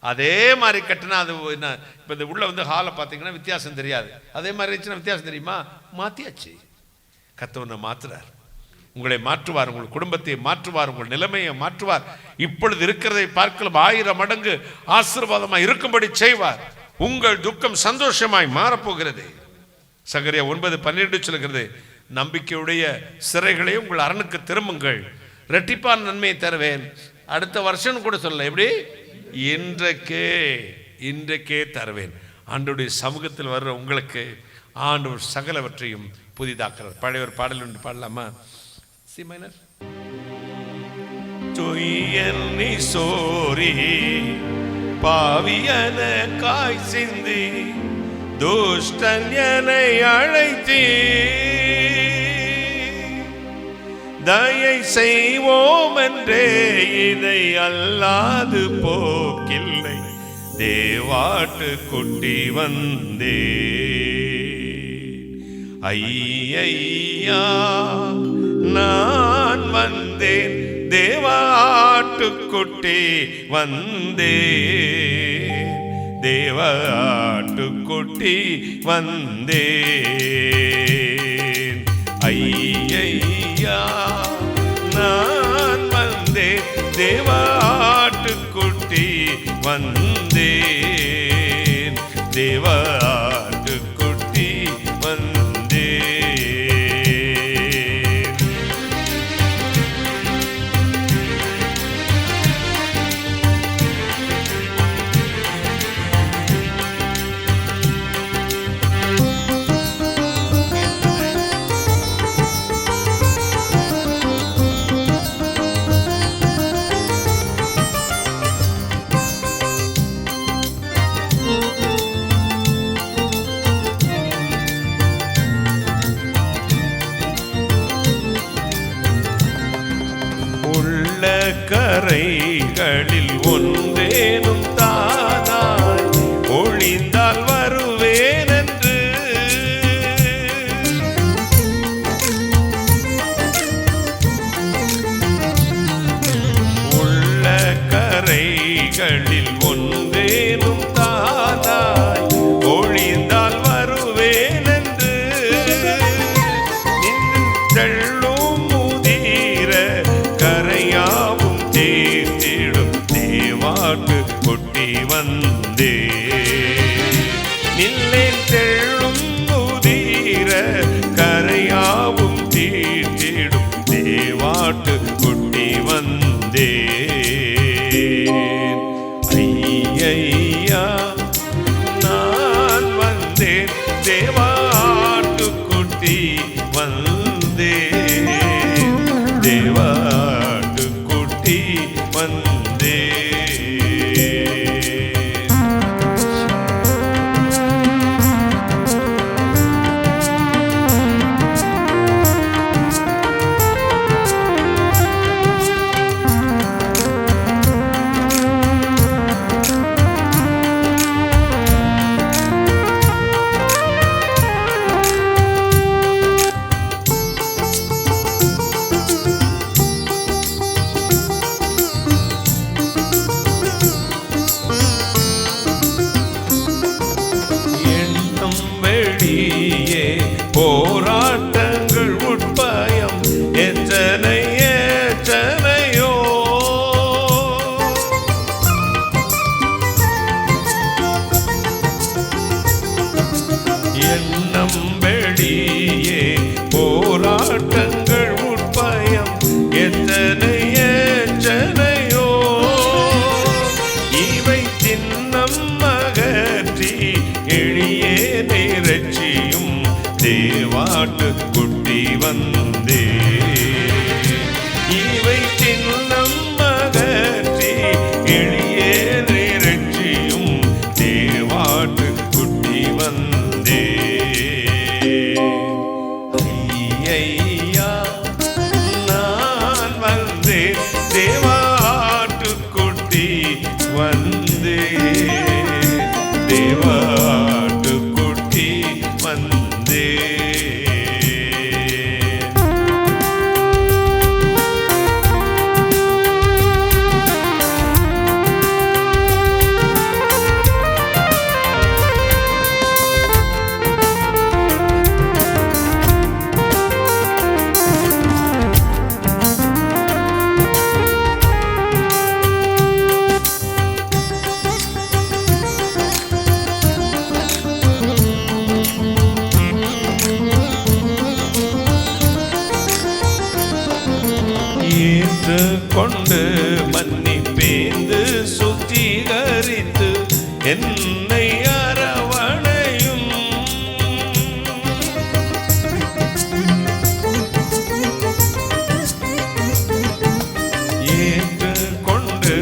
அதே மாதிரி கட்டினா அது என்ன, இப்போ இந்த உள்ள வந்து ஹாலை பார்த்தீங்கன்னா வித்தியாசம் தெரியாது. அதே மாதிரி இருந்துச்சுன்னா வித்தியாசம் தெரியுமா? மாற்றியாச்சு. கர்த்தர் மாற்றுறார். உங்களை மாற்றுவார், உங்கள் குடும்பத்தை மாற்றுவார், உங்கள் நிலைமையை மாற்றுவார். இப்பொழுது இருக்கிறதை பார்க்கலாம் 1000 மடங்கு ஆசீர்வாதமாய் இருக்கும்படி செய்வார். உங்கள் துக்கம் சந்தோஷமாய் மாறப்போகிறது. சகரியா 9:12 சொல்கிறது, நம்பிக்கையுடைய சிறைகளே உங்கள் அரணுக்கு திரும்புங்கள், இரட்டிப்பான நன்மையை தருவேன். அடுத்த வருஷம் கூட சொல்ல, எப்படி? இன்றைக்கே தருவேன். ஆண்டவருடைய சமூகத்தில் வர்ற உங்களுக்கு ஆண்டவர் சகலவற்றையும் புதிதாக்குறார். பழைய ஒரு பாடல் ஒன்று பாடலாமா? C minor. தொய்யன்னி சோரி பாவியன காய் சிந்தி துஷ்டனை அழைத்தீ, தயை செய்வோம் என்றே இதை அல்லாது போக்கில்லை, தேவாட்டு குட்டி வந்தே. ஐயா நான் வந்தேன், தேவாட்டு குட்டி வந்தேன், தேவாட்டு குட்டி வந்தேன். ஐயா நான் வந்தேன், தேவாட்டுக்குட்டி வந்தேன், தேவாட்டுக்குட்டி வந்தேன். கரைகளில் ஒன்றேனும் தானாய் ஒளிந்தால் வருவேன் என்று, உள்ள கரைகளில் ஒன்றேனும் தானாய் ஒளிந்தால் வருவேன் என்று, தள்ளும் முதிர கரையாவும் தேர்த்திடும் தேவாட்டு கொட்டி வந்தே. நில்லேன் தெள்ளும் முதிர கரையாவும் தீர்த்திடும் தேவாட்டு கொட்டி வந்தே. ஐயா நான் வந்தேன், தேவாட்டு குட்டி வந்தேன், தேவாட்டு குட்டி வந்தேன். வந்தே. இவை சின்னம் அகற்றி எளியேனை ரட்சியும் தேவாட்டு குட்டி வந்தே. ஐயா நான் வந்தேன் தேவாட்டு குட்டி வந்தே. தேவாட்டு குட்டி வந்தே. கொண்டு மன்னிப்பேந்து சுத்திகரித்து என்னை அரவணையும். ஏற்று கொண்டு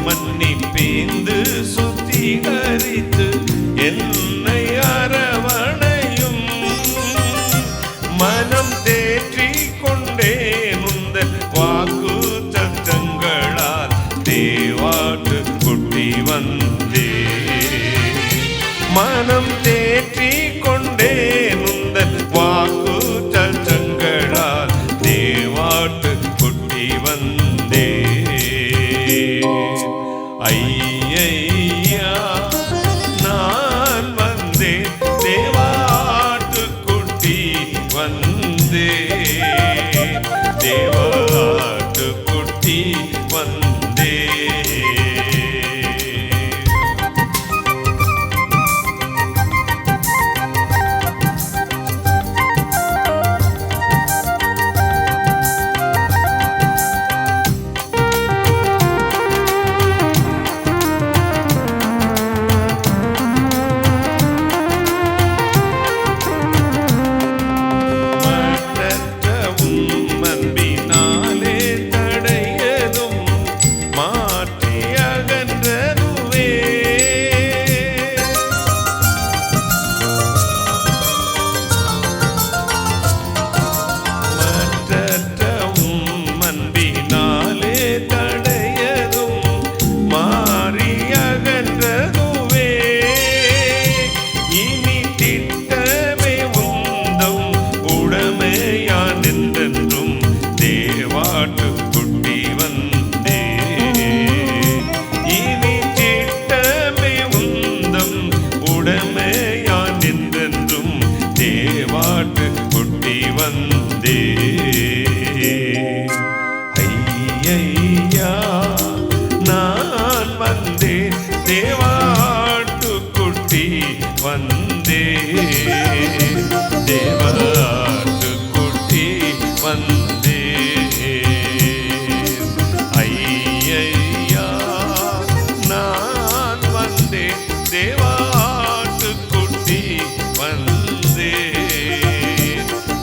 மன்னிப்பேந்து சுத்திகரித்து என்னை அரவணையும். மனம் தேற்றி கொண்டேன் உந்தன் வாக்கு தத்தங்களால் தேவாட்டு குட்டி வந்தே. மனம் தேற்றி கொண்டேன் உந்தன் வாக்கு தத்தங்களால் தேவாட்டு குட்டி வந்தே. ஐயா நான் வந்தேன் தேவாட்டு குட்டி வந்தே. தேவாட்டு குட்டி வந்தே. தேவாட்டு குட்டி வந்தே. ஐயா நான் வந்தேன் தேவாட்டு குட்டி வந்தே. தேவாட்டு குட்டி வந்தே. ஐயா நான் வந்தேன் தேவாட்டு குட்டி வந்தே.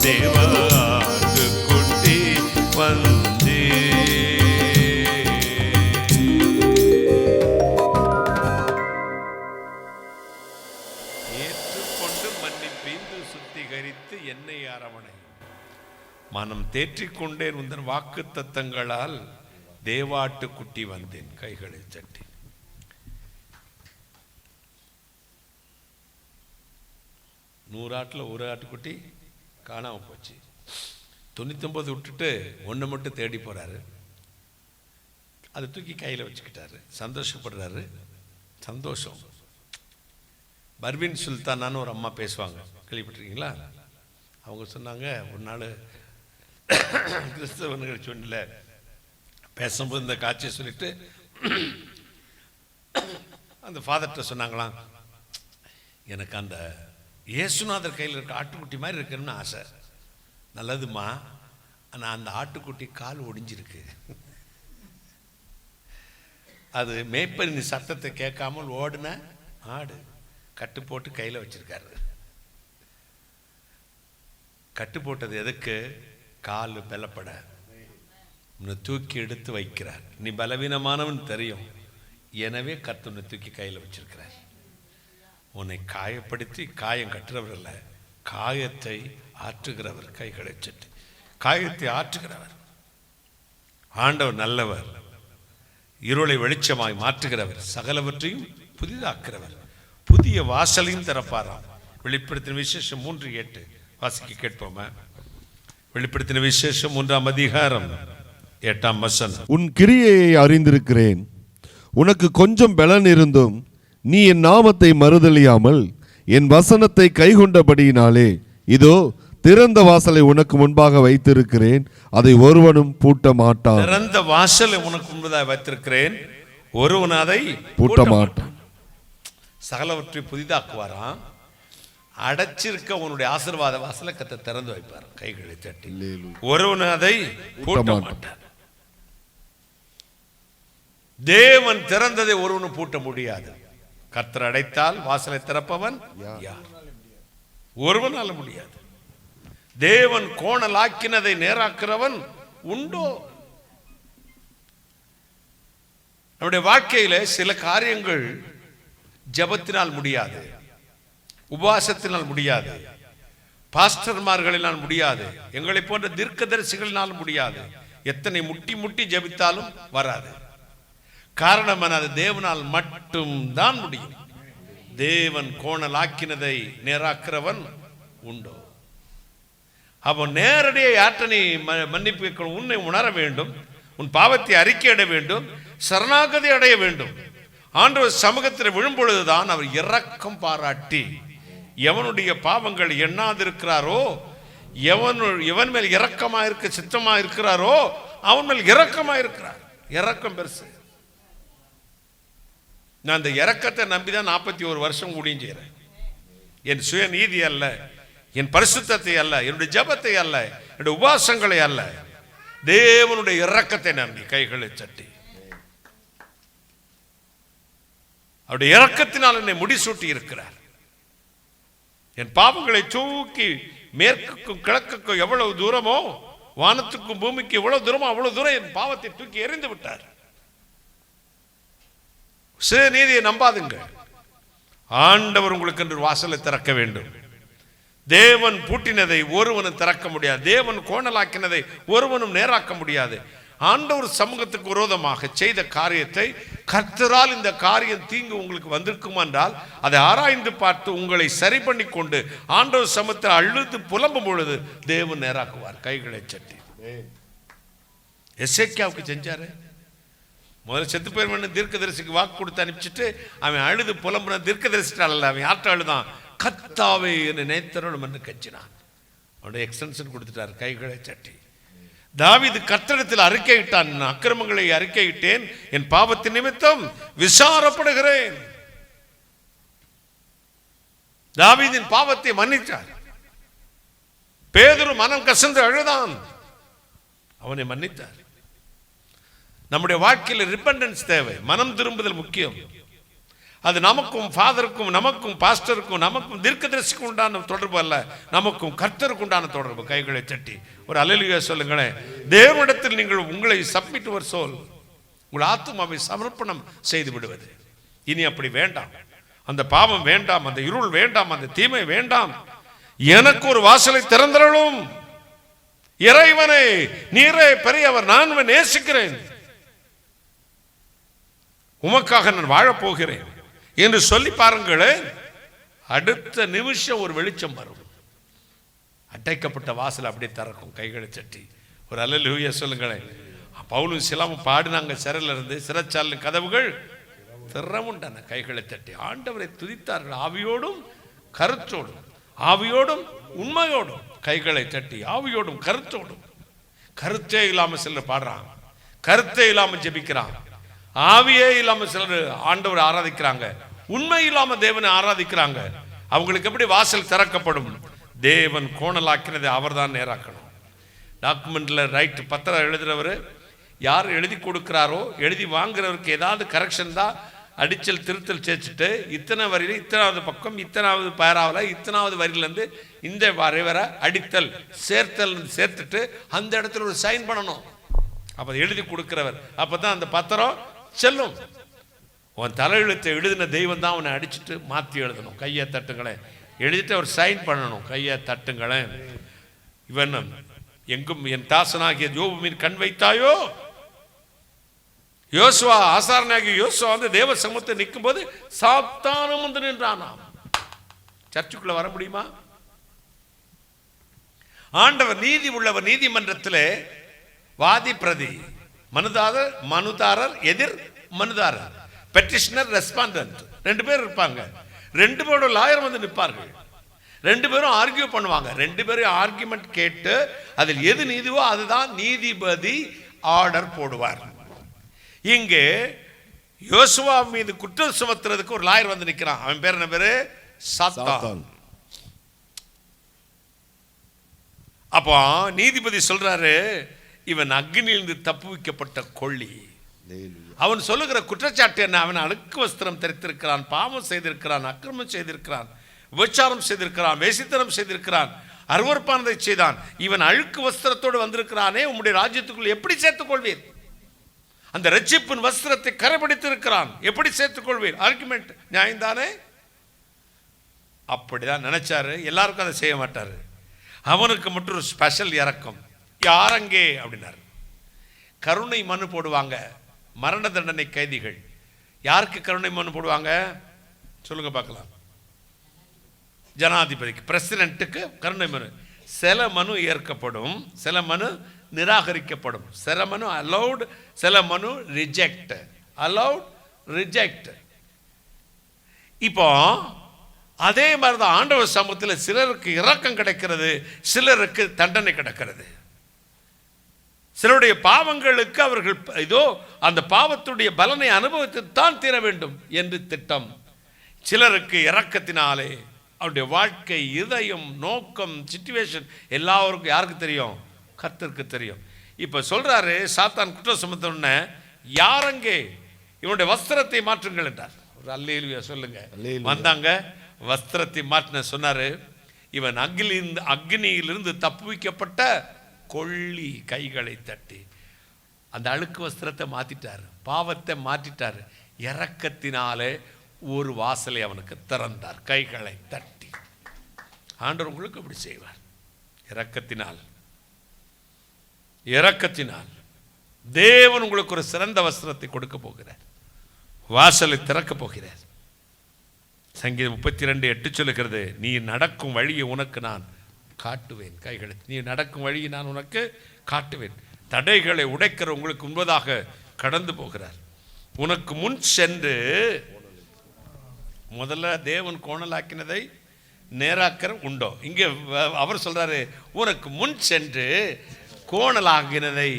தேவாட்டு குட்டி வந்தே. ஏற்றுக்கொண்டு மன்னிப்பீந்து சுத்திகரித்து என்னை அரவணை. மனம் தேற்றிக்கொண்டேன் உந்தன் வாக்கு தத்தங்களால் தேவாட்டு குட்டி வந்தேன். கைகளை தட்டி. நூறாட்டில் ஒரு ஆட்டுக்குட்டி காணாமல் போச்சு. 99 விட்டுட்டு ஒன்று மட்டும் தேடி போகிறாரு. அதை தூக்கி கையில் வச்சுக்கிட்டாரு. சந்தோஷப்படுறாரு. சந்தோஷம். பர்வீன் சுல்தானான்னு ஒரு அம்மா பேசுவாங்க, கேள்விப்பட்டிருக்கீங்களா? அவங்க சொன்னாங்க, ஒரு நாள் கிறிஸ்தவ நிகழ்ச்சியில் பேசும்போது இந்த காட்சியை சொல்லிட்டு அந்த ஃபாதர்கிட்ட சொன்னாங்களாம், எனக்கு அந்த இயேசுநாதர் கையில் இருக்க ஆட்டுக்குட்டி மாதிரி இருக்கணும்னு ஆசை. நல்லதுமா, ஆனால் அந்த ஆட்டுக்குட்டி கால் ஒடிஞ்சிருக்கு. அது மேய்ப்பரின் சத்தத்தை கேட்காமல் ஓடுன ஆடு. கட்டு போட்டு கையில் வச்சிருக்காரு. கட்டு போட்டது எதுக்கு? கால் பலப்பட உன்னை தூக்கி எடுத்து வைக்கிறார். நீ பலவீனமானவன் தெரியும், எனவே கர்த்தர் உன்னை தூக்கி கையில் வச்சிருக்கிறார். உன்னை காயப்படுத்தி காயம் கட்டுறவர் அல்ல, காயத்தை ஆற்றுகிறவர். கைகளை சட்டு காயத்தை ஆற்றுகிறவர். ஆண்டவர் நல்லவர், இருளை வெளிச்சமாய் மாற்றுகிறவர், சகலவற்றையும் புதிதாக்குறவர், புதிய வாசலையும் திறப்பாராம். வெளிப்படுத்தின விசேஷம் 3:8 வாசிக்க கேட்போமா? வெளிப்படுத்தின விசேஷம் 3ஆம் அதிகாரம் 8ஆம் வசனம். உன் கிரியையை அறிந்திருக்கிறேன், உனக்கு கொஞ்சம் பலன் இருந்தும் நீ என் நாமத்தை மறுதலியாமல் என் வசனத்தை கைக்கொண்டபடியினாலே இதோ திறந்த வாசலை உனக்கு முன்பாக வைத்திருக்கிறேன், அதை ஒருவனும் பூட்ட மாட்டான். திறந்த வாசலை உனக்கு முன்பதாக வைத்திருக்கிறேன், ஒருவன் அதை பூட்ட மாட்டான். சகலவற்றை புதிதாக்குவாராம். அடைச்சிருக்க உன்னுடைய ஆசீர்வாத வாசலை கர்த்தர் திறந்து வைப்பார். கைகளை தட்டி ஒருவன் அதை பூட்ட மாட்டான். தேவன் திறந்ததை ஒருவனும் பூட்ட முடியாது. கர்த்தர் அடைத்தால் வாசலை திறப்பவன் யார்? ஒருவனால முடியாது. தேவன் கோணலாக்கினதை நேராக்கிறவன் உண்டோ? நம்முடைய வாழ்க்கையில சில காரியங்கள் ஜபத்தினால் முடியாது, உபவாசத்தினால் முடியாது, பாஸ்டர்மார்களினால் முடியாது, எங்களை போன்ற தீர்க்கதரிசிகளினால் முடியாது. எத்தனை முட்டி முட்டி ஜபித்தாலும் வராது. காரணம் அது தேவனால் மட்டும் தான் முடியும். தேவன் கோணலாக்கினதை நேராக்கிறவன் உண்டோ? அப்போ நேரடியாக யாற்ற நீ மன்னிப்பு உன்னை உணர வேண்டும், உன் பாவத்தை அறிக்கையிட வேண்டும், சரணாகதி அடைய வேண்டும். ஆண்டவர் சமூகத்தில் விழும்பொழுதுதான் அவர் இரக்கம் பாராட்டி எவனுடைய பாவங்கள் எண்ணாதிருக்கிறாரோ, எவன் மேல் இரக்கமாக இருக்க சித்தமாக இருக்கிறாரோ அவன் மேல் இரக்கமாக இருக்கிறார். இரக்கம் பெருசு. நான் அந்த இரக்கத்தை நம்பிதான் 41 வருஷம் ஊழியம் செய்கிறேன். என் சுய நீதி அல்ல, என் பரிசுத்தத்தை அல்ல, என்னுடைய ஜபத்தை அல்ல, என்னுடைய உபவாசங்களை அல்ல, தேவனுடைய இரக்கத்தை நம்பி கைகளை சட்டி அவருடைய இரக்கத்தினால் என்னை முடிசூட்டி இருக்கிறார். என் பாவங்களை தூக்கி மேற்குக்கும் கிழக்குக்கும் எவ்வளவு தூரமோ, வானத்துக்கும் பூமிக்கு எவ்வளவு தூரமோ அவ்வளவு தூரம் என் பாவத்தை தூக்கி எறிந்து விட்டார். சுய நீதியை நம்பாதுங்க. ஆண்டவர் உங்களுக்கு என்று வாசலை திறக்க வேண்டும். தேவன் பூட்டினதை ஒருவனும் திறக்க முடியாது. தேவன் கோணலாக்கினதை ஒருவனும் நேராக்க முடியாது. ஆண்டவர் சமூகத்துக்கு விரோதமாக செய்த காரியத்தை கர்த்தரால் இந்த காரியம் தீங்கு உங்களுக்கு வந்திருக்கும் என்றால் அதை ஆராய்ந்து பார்த்து உங்களை சரி பண்ணி கொண்டு ஆண்டவர் சமூகத்தை அழுது புலம்பும் பொழுது தேவன் நேராக்குவார். கைகளை சட்டி எசேக்கியாவுக்கு செஞ்சாரு. முதல்ல செத்து போயிருவன் தீர்க்கதரிசிக்கு வாக்கு கொடுத்து அனுப்பிச்சிட்டு அவன் அழுது புலம்புன தீர்க்கதரிசிட்டால் அல்ல, அவன் யார்ட்ட அழுதான்? கர்த்தாவே என்னை நேத்தரணும் என்று கட்சினான். அவனுடைய எக்ஸ்டென்ஷன் கொடுத்துட்டார். கைகளை சட்டி தாவீது கர்த்தரிடத்தில் அறிக்கையிட்டான், அக்கிரமங்களை அறிக்கையிட்டேன், என் பாவத்தின் நிமித்தம் விசாரப்படுகிறேன். தாவீதின் பாவத்தை மன்னித்தார். பேதுரு மனம் கசந்து அழுதான், அவனை மன்னித்தார். நம்முடைய வாழ்க்கையில் ரிப்பண்டன்ஸ் தேவை, மனம் திரும்புதல் முக்கியம். அது நமக்கும் ஃபாதருக்கும் நமக்கும் பாஸ்டருக்கும் நமக்கும் தீர்க்கதரிசிக்கும் உண்டான தொடர்பு அல்ல, நமக்கும் கர்த்தருக்கு உண்டான தொடர்பு. கைகளை தட்டி ஒரு அல்லேலூயா சொல்லுங்களேன். தேவனிடத்தில் நீங்கள் உங்களை சப்மிட் யுவர் சோல், உங்கள் ஆத்துமாவை சமர்ப்பணம் செய்து விடுவது. இனி அப்படி வேண்டாம், அந்த பாவம் வேண்டாம், அந்த இருள் வேண்டாம், அந்த தீமை வேண்டாம். எனக்கு ஒரு வாசலை திறந்தருளும் இறைவனை, நீரே பெரியவர், நான் நேசிக்கிறேன், உமக்காக நான் வாழப்போகிறேன் என்று சொல்லி பாருங்களேன். அடுத்த நிமிஷம் ஒரு வெளிச்சம் வரும். அடைக்கப்பட்ட வாசல் அப்படியே திறக்கும். கைகளை சட்டி ஒரு அல்லேலூயா சொல்லுங்களேன். பவுலும் சிலாமும் பாடினாங்க, சிறையில் இருந்து சிறைச்சாலின் கதவுகள் திறமுண்டான. கைகளை தட்டி ஆண்டவரை துதித்தார்கள், ஆவியோடும் கருத்தோடும், ஆவியோடும் உண்மையோடும். கைகளை தட்டி ஆவியோடும் கருத்தோடும். கருத்தே இல்லாம சிலர் பாடுறாங்க, கருத்தே இல்லாம ஜெபிக்கிறாங்க, ஆவியே இல்லாம சிலர் ஆண்டவரை ஆராதிக்கிறாங்க, உண்மை இல்லாம தேவனை ஆராதிக்கிறாங்க. அவங்களுக்கு எப்படி வாசல் திறக்கப்படும்? தேவன் கோணலாக்கினதை அவர் தான் நேராக்கணும். டாக்குமெண்ட்ல ரைட் பத்திரம் எழுதுறவர் யார் எழுதி கொடுக்கிறாரோ, எழுதி வாங்குறவருக்கு ஏதாவது கரெக்ஷன் தான் அடிச்சல் திருத்தல் சேர்த்துட்டு இத்தனை வரியில் இத்தனாவது பக்கம் இத்தனாவது பேராவில் இத்தனாவது வரியிலேருந்து இந்த வரை வர அடித்தல் சேர்த்தல் சேர்த்துட்டு அந்த இடத்துல ஒரு சைன் பண்ணணும். அப்போ எழுதி கொடுக்கிறவர், அப்போ தான் அந்த பத்திரம் செல்லும். உன் தலையெழுத்தை எழுதின தெய்வம் தான் அவனை அடிச்சுட்டு மாற்றி எழுதணும். கையை தட்டுங்களேன் எழுதிட்டு அவர் சைன் பண்ணணும். கையை தட்டுங்களேன். இவன் எங்கும் என் தாசனாகிய யோபு மீன் கண் வைத்தாயோ. யோசுவா ஆசாரனாகிய யோசுவா வந்து தேவ சமூகத்தை நிற்கும் போது சாத்தானும் வந்து நின்றானாம். சர்ச்சுக்குள்ள வர முடியுமா? ஆண்டவர் நீதி உள்ளவர். நீதிமன்றத்தில் வாதி பிரதி, மனுதாரர் எதிர் மனுதாரர், பெட்டிஷனர் ரெஸ்பாண்டன்ட் ரெண்டு பேர் இருப்பாங்க. ரெண்டு பேரோட லாயர் வந்து நிற்பார்கள். ரெண்டு பேரும் ஆர்கியூ பண்ணுவாங்க. ரெண்டு பேரும் ஆர்கியூமெண்ட் கேட்டு அதில் எது நீதிவோ அதுதான் நீதிபதி ஆர்டர் போடுவார். இங்கே யோசுவா மீது குற்றம் சுமத்துறதுக்கு ஒரு லாயர் வந்து நிற்கிறான். அவன் பேர் என்ன பேரு? சாத்தான். அப்போ நீதிபதி சொல்றாரு, இவன் அக்னியிலிருந்து தப்புவிக்கப்பட்ட கொள்ளி. அவன் சொல்லுகிற குற்றச்சாட்டு என்ன? அவன் அழுக்கு வஸ்திரம் தரித்திருக்கிறான், பாவம் செய்திருக்கிறான், அக்கிரமம் செய்திருக்கிறான், விபச்சாரம் செய்திருக்கிறான், வேசித்தனம் செய்திருக்கிறான், அருவருப்பானதை செய்தான். இவன் அழுக்கு வஸ்திரத்தோடு வந்திருக்கிறானே, உம்முடைய ராஜ்யத்துக்குள் எப்படி சேர்த்துக் கொள்வீர்? அந்த ரட்சிப்பின் வஸ்திரத்தை கரைபிடித்து இருக்கிறான், எப்படி சேர்த்துக் கொள்வீர்? ஆர்குமெண்ட் நியாயம்தானே? அப்படிதான் நினைச்சாரு. எல்லாருக்கும் அதை செய்ய மாட்டாரு. அவனுக்கு மட்டும் ஒரு ஸ்பெஷல் இறக்கம். யாரங்கே அப்படின்னாரு. கருணை மனு போடுவாங்க மரண தண்டனை கைதிகள். யாருக்கு கருணை மனு போடுவாங்க சொல்லுங்க பார்க்கலாம்? ஜனாதிபதிக்கு, பிரசிடென்ட்டுக்கு கருணை மனு. சில மனு ஏற்கப்படும், சில மனு நிராகரிக்கப்படும். சில மனு அலௌட், சில மனு ரிஜெக்ட். Allowed, reject. இப்போ அதே மாதிரி தான் ஆண்டவர் சமூகத்தில் சிலருக்கு இரக்கம் கிடைக்கிறது, சிலருக்கு தண்டனை கிடைக்கிறது. சிலருடைய பாவங்களுக்கு அவர்கள் இதோ அந்த பாவத்துடைய பலனை அனுபவித்துத்தான் தீர வேண்டும் என்று திட்டம். சிலருக்கு இரக்கத்தினாலே அவருடைய வாழ்க்கை, இதயம், நோக்கம், சிச்சுவேஷன் எல்லாருக்கும் யாருக்கு தெரியும்? கர்த்தருக்கு தெரியும். இப்போ சொல்றாரு, சாத்தான் குற்றம் சுமத்தோன்னு யாரங்கே இவனுடைய வஸ்திரத்தை மாற்றுங்கள் என்றார். ஒரு அல்லேலூயா சொல்லுங்க. வந்தாங்க, வஸ்திரத்தை மாற்றின சொன்னாரு. இவன் அக்னியிலிருந்து தப்புவிக்கப்பட்ட கொள்ளி. கைகளை தட்டி அந்த அழுக்கு வஸ்திரத்தை மாத்திட்டாரு, பாவத்தை மாற்றிட்டாரு. இரக்கத்தினாலே ஒரு வாசலை அவனுக்கு திறந்தார். கைகளை தட்டி. ஆண்டவர் உங்களுக்கு அப்படி செய்வார். இரக்கத்தினால், இரக்கத்தினால் தேவன் உங்களுக்கு ஒரு சிறந்த வஸ்திரத்தை கொடுக்க போகிறார். வாசலை திறக்க போகிறார். சங்கீதம் 32:8 சொல்லுகிறது, நீ நடக்கும் வழியை உனக்கு நான் காட்டுவேன். கைகளை, நீ நடக்கும் வழியை நான் உனக்கு காட்டுவேன். தடைகளை உடைக்கிற உங்களுக்கு முன்பதாக கடந்து போகிறார். உனக்கு முன் சென்று, முதல்ல தேவன் கோணலாக்கினதை நேராக்கிற உண்டோ? இங்கே அவர் சொல்றாரு, உனக்கு முன் சென்று கோணலாக்கினதை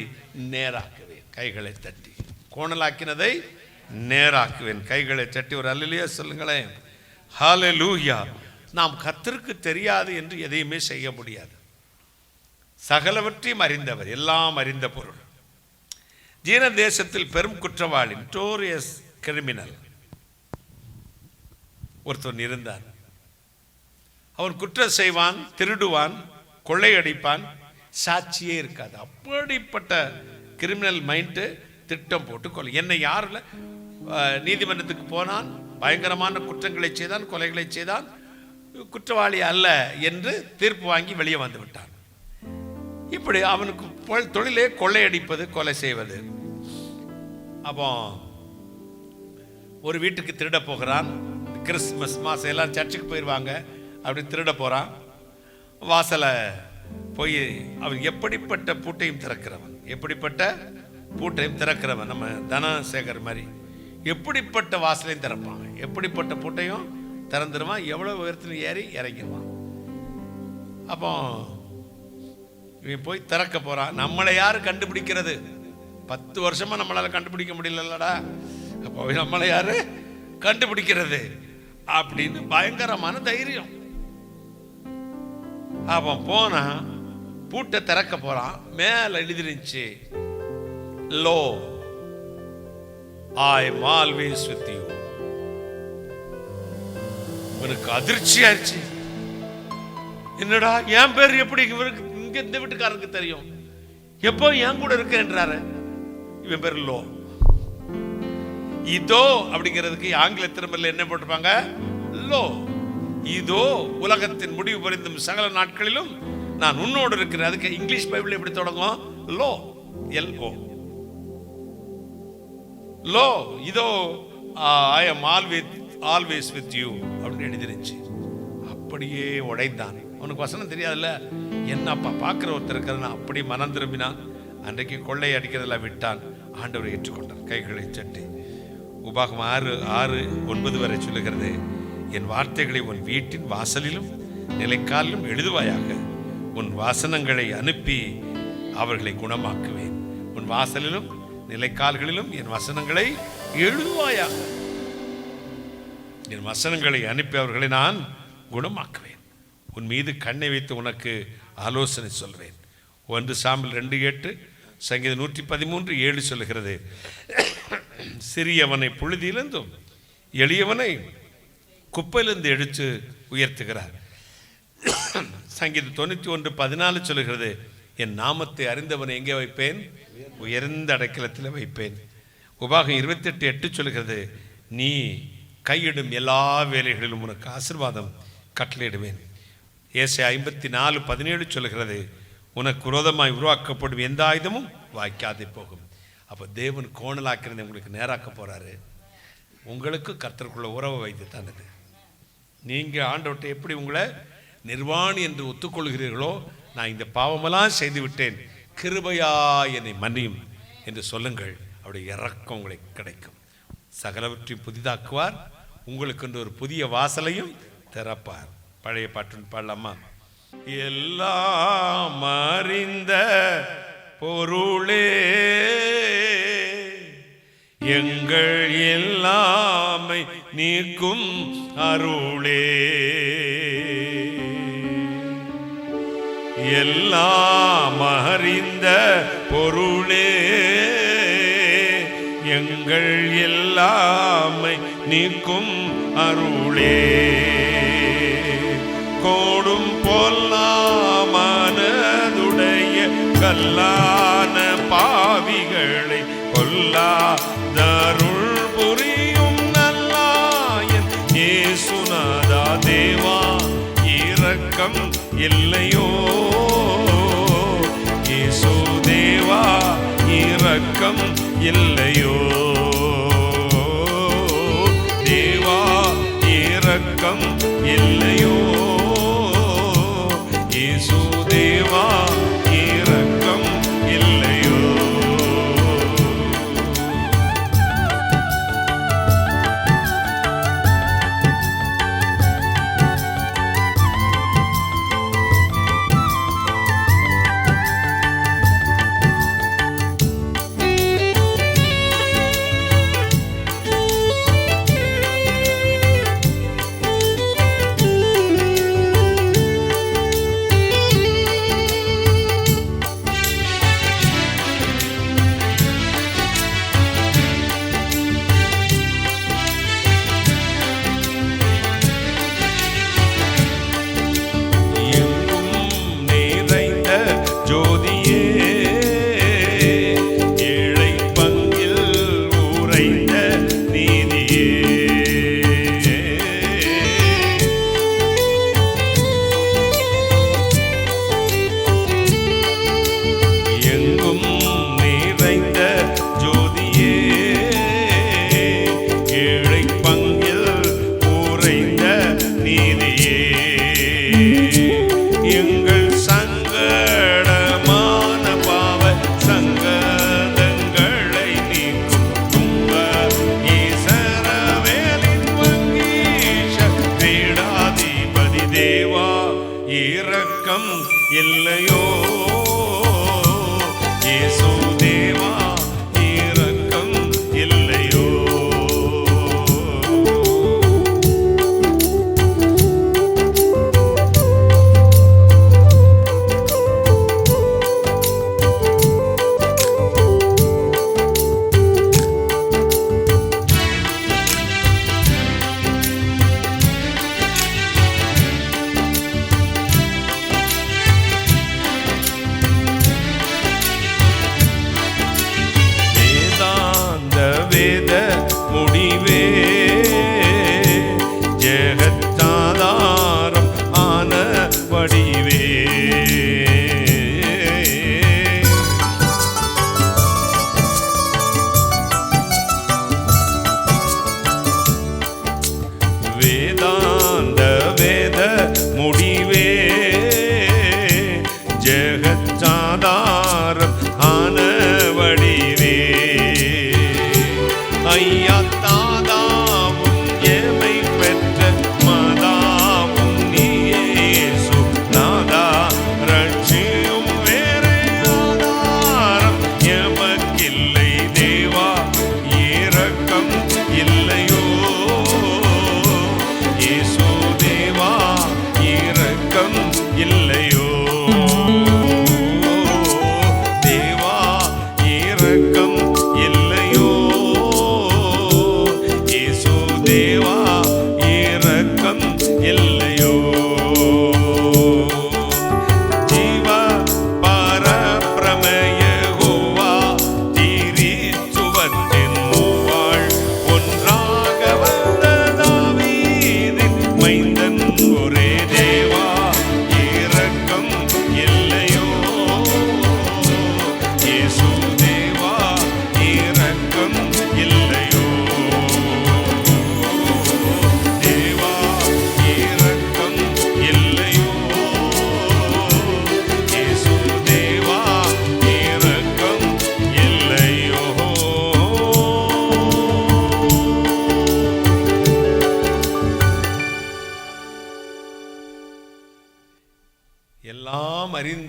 நேராக்குவேன். கைகளை தட்டி. கோணலாக்கினதை நேராக்குவேன். கைகளை தட்டி ஒரு அல்லேலூயா சொல்லுங்களேன். ஹல்லேலூயா. நாம் கர்த்தருக்கு தெரியாது என்று எதையுமே செய்ய முடியாது. சகலவற்றையும் அறிந்தவர், எல்லாம் அறிந்த பொருள். ஜீன தேசத்தில் பெரும் குற்றவாளி, நோட்டோரியஸ் கிரிமினல் ஒருத்தன் இருந்தான். அவன் குற்றம் செய்வான், திருடுவான், கொள்ளையடிப்பான், சாட்சியே இருக்காது. அப்படிப்பட்ட கிரிமினல் மைண்டு திட்டம் போட்டு கொலை. என்னை யாரில் நீதிமன்றத்துக்கு போனான், பயங்கரமான குற்றங்களை செய்தான், கொலைகளை செய்தான், குற்றவாளி அல்ல என்று தீர்ப்பு வாங்கி வெளியே வந்து விட்டான். இப்படி அவனுக்கு தொழிலே கொள்ளையடிப்பது, கொலை செய்வது. அப்போ ஒரு வீட்டுக்கு திருட போகிறான். கிறிஸ்துமஸ் மாதம் எல்லாம் சர்ச்சுக்கு போயிடுவாங்க. அப்படி திருட போகிறான். வாசலை போய் அவன் எப்படிப்பட்ட பூட்டையும் திறக்கிறவன், எப்படிப்பட்ட பூட்டையும் திறக்கிறவன், நம்ம தனசேகர் மாதிரி எப்படிப்பட்ட வாசலையும் திறப்பான், எப்படிப்பட்ட பூட்டையும் திறந்துடுவான். எவ்வளோ உயரத்தில் ஏறி இறங்கிடுவான். அப்போ இவன் போய் திறக்க போகிறான். நம்மளை யார் கண்டுபிடிக்கிறது? 10 வருஷமாக நம்மளால் கண்டுபிடிக்க முடியலடா. அப்போ நம்மளை யார் கண்டுபிடிக்கிறது அப்படின்னு பயங்கரமான தைரியம். அவன் போனா பூட்டை திறக்க போறான். மேல எழுதிருந்துச்சு, lo I am always with you. இவனுக்கு அதிர்ச்சி ஆயிடுச்சு. என்னடா என் பேர் எப்படி இவருக்கு இங்க இந்த வீட்டுக்காரருக்கு தெரியும்? எப்போ என் கூட இருக்கேன்றாரு. இவன் பேர் லோ. இதோ அப்படிங்கிறதுக்கு ஆங்கில திருமறையில் என்ன போட்டிருப்பாங்க? லோ. இதோ உலகத்தின் முடிவு பரிந்தும் சகல நாட்களிலும் நான் உன்னோடு இருக்கிறேன். அதுக்கு இங்கிலீஷ் பைபிள் எப்படி தொடங்கும்? Low, LO. லோ, இதோ ஐ அம் ஆல்வேஸ் வித் யூ அப்படின்னு எழுதிருச்சு. அப்படியே உடைந்தான். அவனுக்கு வசனம் தெரியாதுல்ல. என்னப்பா பார்க்குற ஒருத்தர் இருக்கிறனா அப்படி மனம் திரும்பினான். அன்றைக்கு கொள்ளை அடிக்கிறதெல்லாம் விட்டான். ஆண்டவரை ஏற்றுக்கொண்டார் கைகளை சட்டி. உபாகம் 6:9 வரை சொல்லுகிறது, என் வார்த்தைகளை உன் வீட்டின் வாசலிலும் நிலைக்காலிலும் எழுதுவாயாக. உன் வாசனங்களை அனுப்பி அவர்களை குணமாக்குவேன். உன் வாசலிலும் நிலைக்கால்களிலும் என் வசனங்களை எழுதுவாயாக. என் வசனங்களை அனுப்பி அவர்களை நான் குணமாக்குவேன். உன் மீது கண்ணை வைத்து உனக்கு ஆலோசனை சொல்வேன். 1 சாமுவேல் 2:8, சங்கீதம் 113:7 சொல்லுகிறது, சிறியவனை புழுதியிலிருந்தும் எளியவனை குப்பையிலிருந்து எடுத்து உயர்த்துகிறார். சங்கீதம் 91:14 சொல்லுகிறது, என் நாமத்தை அறிந்தவனை எங்கே வைப்பேன்? உயர்ந்த அடைக்கலத்தில் வைப்பேன். உபாகம் 28:8 சொல்லுகிறது, நீ கையிடும் எல்லா வேலைகளிலும் உனக்கு ஆசீர்வாதம் கட்டளையிடுவேன். ஏசாயா 54:17 சொல்லுகிறது, உனக்கு விரோதமாய் உருவாக்கப்படும் எந்த ஆயுதமும் வாய்க்காதே போகும். அப்போ தேவன் கோணலாக்கிறது உங்களுக்கு நேராக்க போறாரு. உங்களுக்கு கர்த்தருக்குள்ள உறவை வைத்து தானது. நீங்கள் ஆண்டவர்கிட்ட எப்படி உங்களை நிர்வாணி என்று ஒத்துக்கொள்கிறீர்களோ, நான் இந்த பாவமெல்லாம் செய்து விட்டேன், கிருபையா என்னை மன்னியும் என்று சொல்லுங்கள். அவருடைய இரக்கம் உங்களுக்கு கிடைக்கும். சகலவற்றையும் புதிதாக்குவார். உங்களுக்கு என்று ஒரு புதிய வாசலையும் திறப்பார். பழைய பாட்டு பாடலாமா? எல்லாம் அறிந்த பொருளே, எங்கள் எல்லாமை நீக்கும் அருளே, எல்லாம் அறிந்த பொருளே, எங்கள் எல்லாமை நீக்கும் அருளே, கோடும் பொல்லாமனதுடைய கல்லான பாவிகளை கொல்லாதருள் புரியும் நல்லாயன் இயேசுநாதா தேவா, இரக்கம் இல்லையோ? இயேசு தேவா, இரக்கம் இல்லையோ? தேவா, இரக்கம் இல்லையோ? இயேசு தேவா, இரக்கம் இல்லையோ?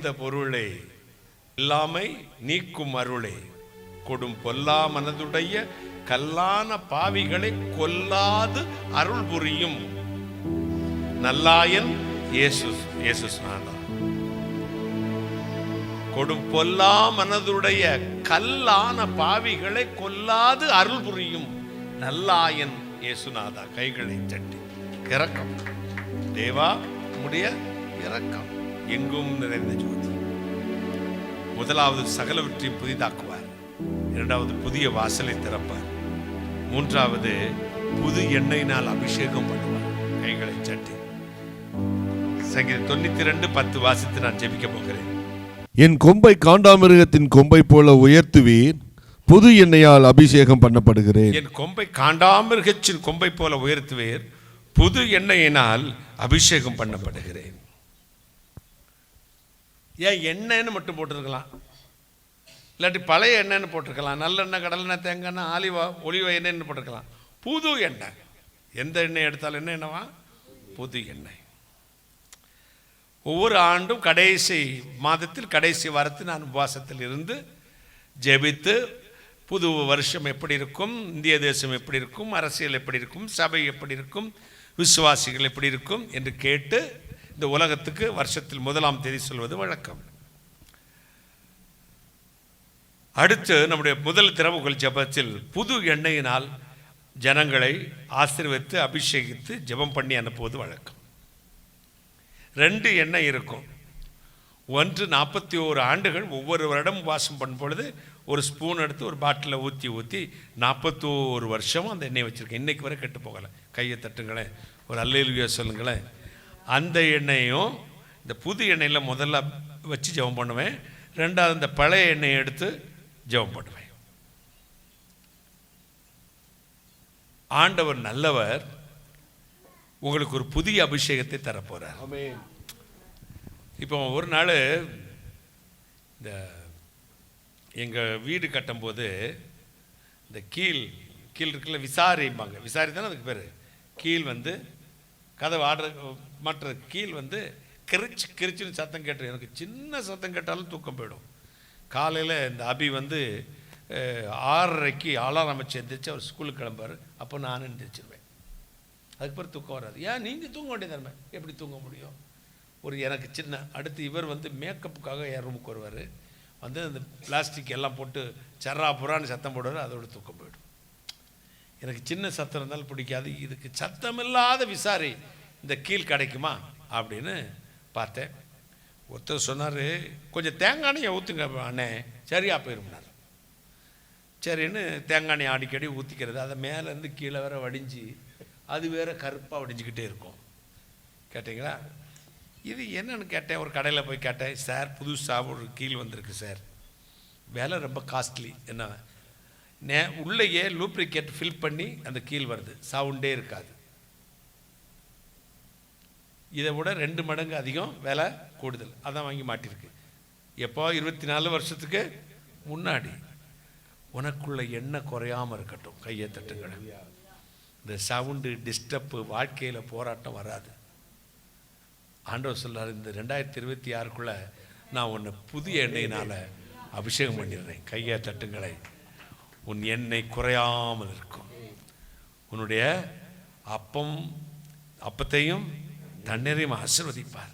நிறைந்த பொருளே, எல்லாமை நீக்கும் அருளே, கொடும் பொல்லா மனதுடைய கல்லான பாவிகளை கொல்லாது அருள் புரியும் நல்லாயன் இயேசு நாதா. கொடும் பொல்லா மனதுடைய கல்லான பாவிகளை கொல்லாது அருள் புரியும் நல்லாயன் இயேசுநாதா. கைகளை தட்டி இரக்கம் தேவா, உம்முடைய இரக்கம் எங்கும் நிறைந்த ஜோதி. முதலாவது சகலவற்றையும் புதிதாக்குவார், இரண்டாவது புதிய வாசலை திறப்பார், மூன்றாவது புது எண்ணெயினால் அபிஷேகம் பண்ணுவார். கைகளை தட்டி சங்கீதம் 92:10 வாசித்து நான் ஜெபிக்க போகிறேன். என் கொம்பை காண்டாமிருகத்தின் கொம்பை போல உயர்த்துவீர், புது எண்ணெயால் அபிஷேகம் பண்ணப்படுகிறேன். என் கொம்பை காண்டாமிருகத்தின் கொம்பை போல உயர்த்துவீர், புது எண்ணெயினால் அபிஷேகம் பண்ணப்படுகிறேன். ஏன் எண்ணெய்ன்னு மட்டும் போட்டிருக்கலாம், இல்லாட்டி பழைய எண்ணெய்ன்னு போட்டிருக்கலாம், நல்லெண்ணெய், கடலெண்ணெய், தேங்காய், ஒலிவ எண்ணெய்ன்னு போட்டிருக்கலாம். புது எண்ணெய், எந்த எண்ணெய் எடுத்தாலும் என்ன என்னவா? புது எண்ணெய். ஒவ்வொரு ஆண்டும் கடைசி மாதத்தில் கடைசி வாரத்தில் நான் உபவாசத்தில் இருந்து ஜெபித்து புது வருஷம் எப்படி இருக்கும், இந்திய தேசம் எப்படி இருக்கும், அரசியல் எப்படி இருக்கும், சபை எப்படி இருக்கும், விசுவாசிகள் எப்படி இருக்கும் என்று கேட்டு இந்த உலகத்துக்கு வருஷத்தில் 1ஆம் தேதி சொல்வது வழக்கம். அடுத்து நம்முடைய முதல் திறவுகோல் ஜெபத்தில் புது எண்ணெயினால் ஜனங்களை ஆசீர்வதித்து அபிஷேகித்து ஜெபம் பண்ணி அனுப்புவது வழக்கம். 2 எண்ணெய் இருக்கும். ஒன்று 41 ஆண்டுகள் ஒவ்வொரு வருடம் வாசம் பண்ணும் பொழுது ஒரு ஸ்பூன் எடுத்து ஒரு பாட்டிலில் ஊற்றி 41 வருஷமும் அந்த எண்ணெய் வச்சுருக்கேன். இன்றைக்கு வரை கெட்டு போகலை. கையை தட்டுங்களேன், ஒரு அல்லேலூயா சொல்லுங்களேன். அந்த எண்ணெயும் இந்த புது எண்ணெயில் முதல்ல வச்சு ஜெபம் பண்ணுவேன், ரெண்டாவது இந்த பழைய எண்ணெயை எடுத்து ஜெபம் பண்ணுவேன். ஆண்டவர் நல்லவர், உங்களுக்கு ஒரு புதிய அபிஷேகத்தை தரப்போறார். இப்போ ஒரு நாள் இந்த எங்கள் வீடு கட்டும்போது இந்த கீழ் இருக்குல்ல, விசாரிப்பாங்க, விசாரி தானே அதுக்கு பேர். கீழ் வந்து கதவு மற்ற கீழ் வந்து கிரிச்சுன்னு சத்தம் கேட்டு, எனக்கு சின்ன சத்தம் கேட்டாலும் தூக்கம் போயிடும். காலையில் இந்த அபி வந்து 6:30க்கு அலாரம் வச்சு எந்திரிச்சு அவர் ஸ்கூலுக்கு கிளம்புவார். அப்போ நானும் எந்திரிச்சிருவேன். அதுக்கு பிறகு தூக்கம் வராது. ஏன் நீங்கள் தூங்க வேண்டியதானே? எப்படி தூங்க முடியும்? ஒரு எனக்கு சின்ன அடுத்து இவர் வந்து மேக்கப்புக்காக என் ரூமுக்கு வருவார். வந்து அந்த பிளாஸ்டிக் எல்லாம் போட்டு சர்ரா புறான்னு சத்தம் போடுவார். அதோட தூக்கம் போய்டும். எனக்கு சின்ன சத்தம் இருந்தாலும் பிடிக்காது. இதுக்கு சத்தமில்லாத விசாரி இந்த கீழ் கிடைக்குமா அப்படின்னு பார்த்தேன். ஒருத்தர் சொன்னார், கொஞ்சம் தேங்காய் எண்ணெயை ஊற்றுங்க அண்ணே, சரியாக போயிருந்தார். சரின்னு தேங்காய் எண்ணெய் அடிக்கடி ஊற்றிக்கிறது. அதை மேலேருந்து கீழே வேற வடிஞ்சு அது வேறு கருப்பாக வடிஞ்சிக்கிட்டே இருக்கும். கேட்டிங்களா? இது என்னன்னு கேட்டேன். ஒரு கடையில் போய் கேட்டேன், சார் புதுசாக ஒரு கீழ் வந்திருக்கு சார், விலை ரொம்ப காஸ்ட்லி, என்ன உள்ளேயே லூப்ரிகேட் ஃபில் பண்ணி அந்த கீழ் வருது, சவுண்டே இருக்காது. இதை விட 2 மடங்கு அதிகம் விலை கூடுதல். அதான் வாங்கி மாட்டிருக்கு. எப்போ 24 வருஷத்துக்கு முன்னாடி. உனக்குள்ள எண்ணெய் குறையாமல் இருக்கட்டும். கையை தட்டுங்களேன். இந்த சவுண்டு டிஸ்டர்பு வாழ்க்கையில் போராட்டம் வராது. ஆண்டவர் சொல்றாரு, இந்த 2026க்குள்ள நான் உன்னை புதிய எண்ணெயினால் அபிஷேகம் பண்ணிடுறேன். கையை தட்டுங்களை. உன் எண்ணெய் குறையாமல் இருக்கும். உன்னுடைய அப்பத்தையும் தண்ணீரையும் ஆசீர்வதிப்பார்.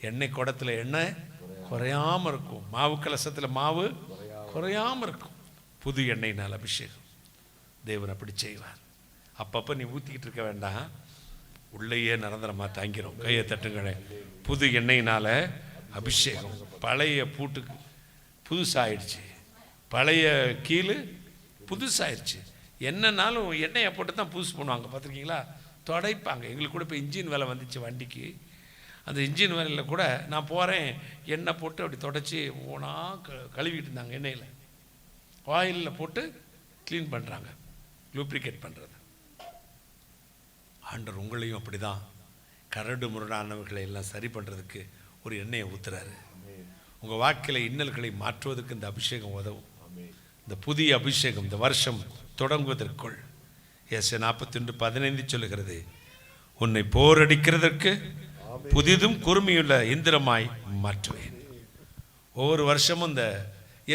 எண்ணெய் குடத்தில் எண்ணெய் குறையாமல் இருக்கும். மாவு கலசத்தில் மாவு குறையாமல் இருக்கும். புது எண்ணெயினால் அபிஷேகம். தேவன் அப்படி செய்வார். அப்பப்போ நீ ஊற்றிக்கிட்டு இருக்க வேண்டாம், உள்ளேயே நிரந்தரமாக தாங்கிறோம். கையை தட்டுங்களே. புது எண்ணெயினால் அபிஷேகம். பழைய பூட்டுக்கு புதுசாகிடுச்சு, பழைய கீழ் புதுசாகிடுச்சு. என்னன்னாலும் எண்ணெயை போட்டு தான் புதுசு பண்ணுவாங்க. பார்த்துருக்கீங்களா? துடைப்பாங்க. எங்களுக்கு கூட இப்போ இன்ஜின் வேலை வந்துச்சு வண்டிக்கு. அந்த இன்ஜின் வேலையில் கூட நான் போகிறேன், எண்ணெய் போட்டு அப்படி தொடச்சி ஓனா கழுவிட்டு இருந்தாங்க. எண்ணெயில் ஆயிலில் போட்டு க்ளீன் பண்ணுறாங்க, லூப்ரிகேட் பண்ணுறது. ஆண்டவர் உங்களையும் அப்படி தான் கரடு முரடானவர்களை எல்லாம் சரி பண்ணுறதுக்கு ஒரு எண்ணெயை ஊற்றுறாரு. உங்கள் வாழ்க்கையில் இன்னல்களை மாற்றுவதற்கு இந்த அபிஷேகம் உதவும். இந்த புதிய அபிஷேகம் இந்த வருஷம் தொடங்குவதற்குள் ஏசாயா 41:15 சொல்லுகிறது, உன்னை போரடிக்கிறதற்கு புதிதும் கூர்மையுள்ள இந்திரமாய் மாற்றுவேன். ஒவ்வொரு வருஷமும் இந்த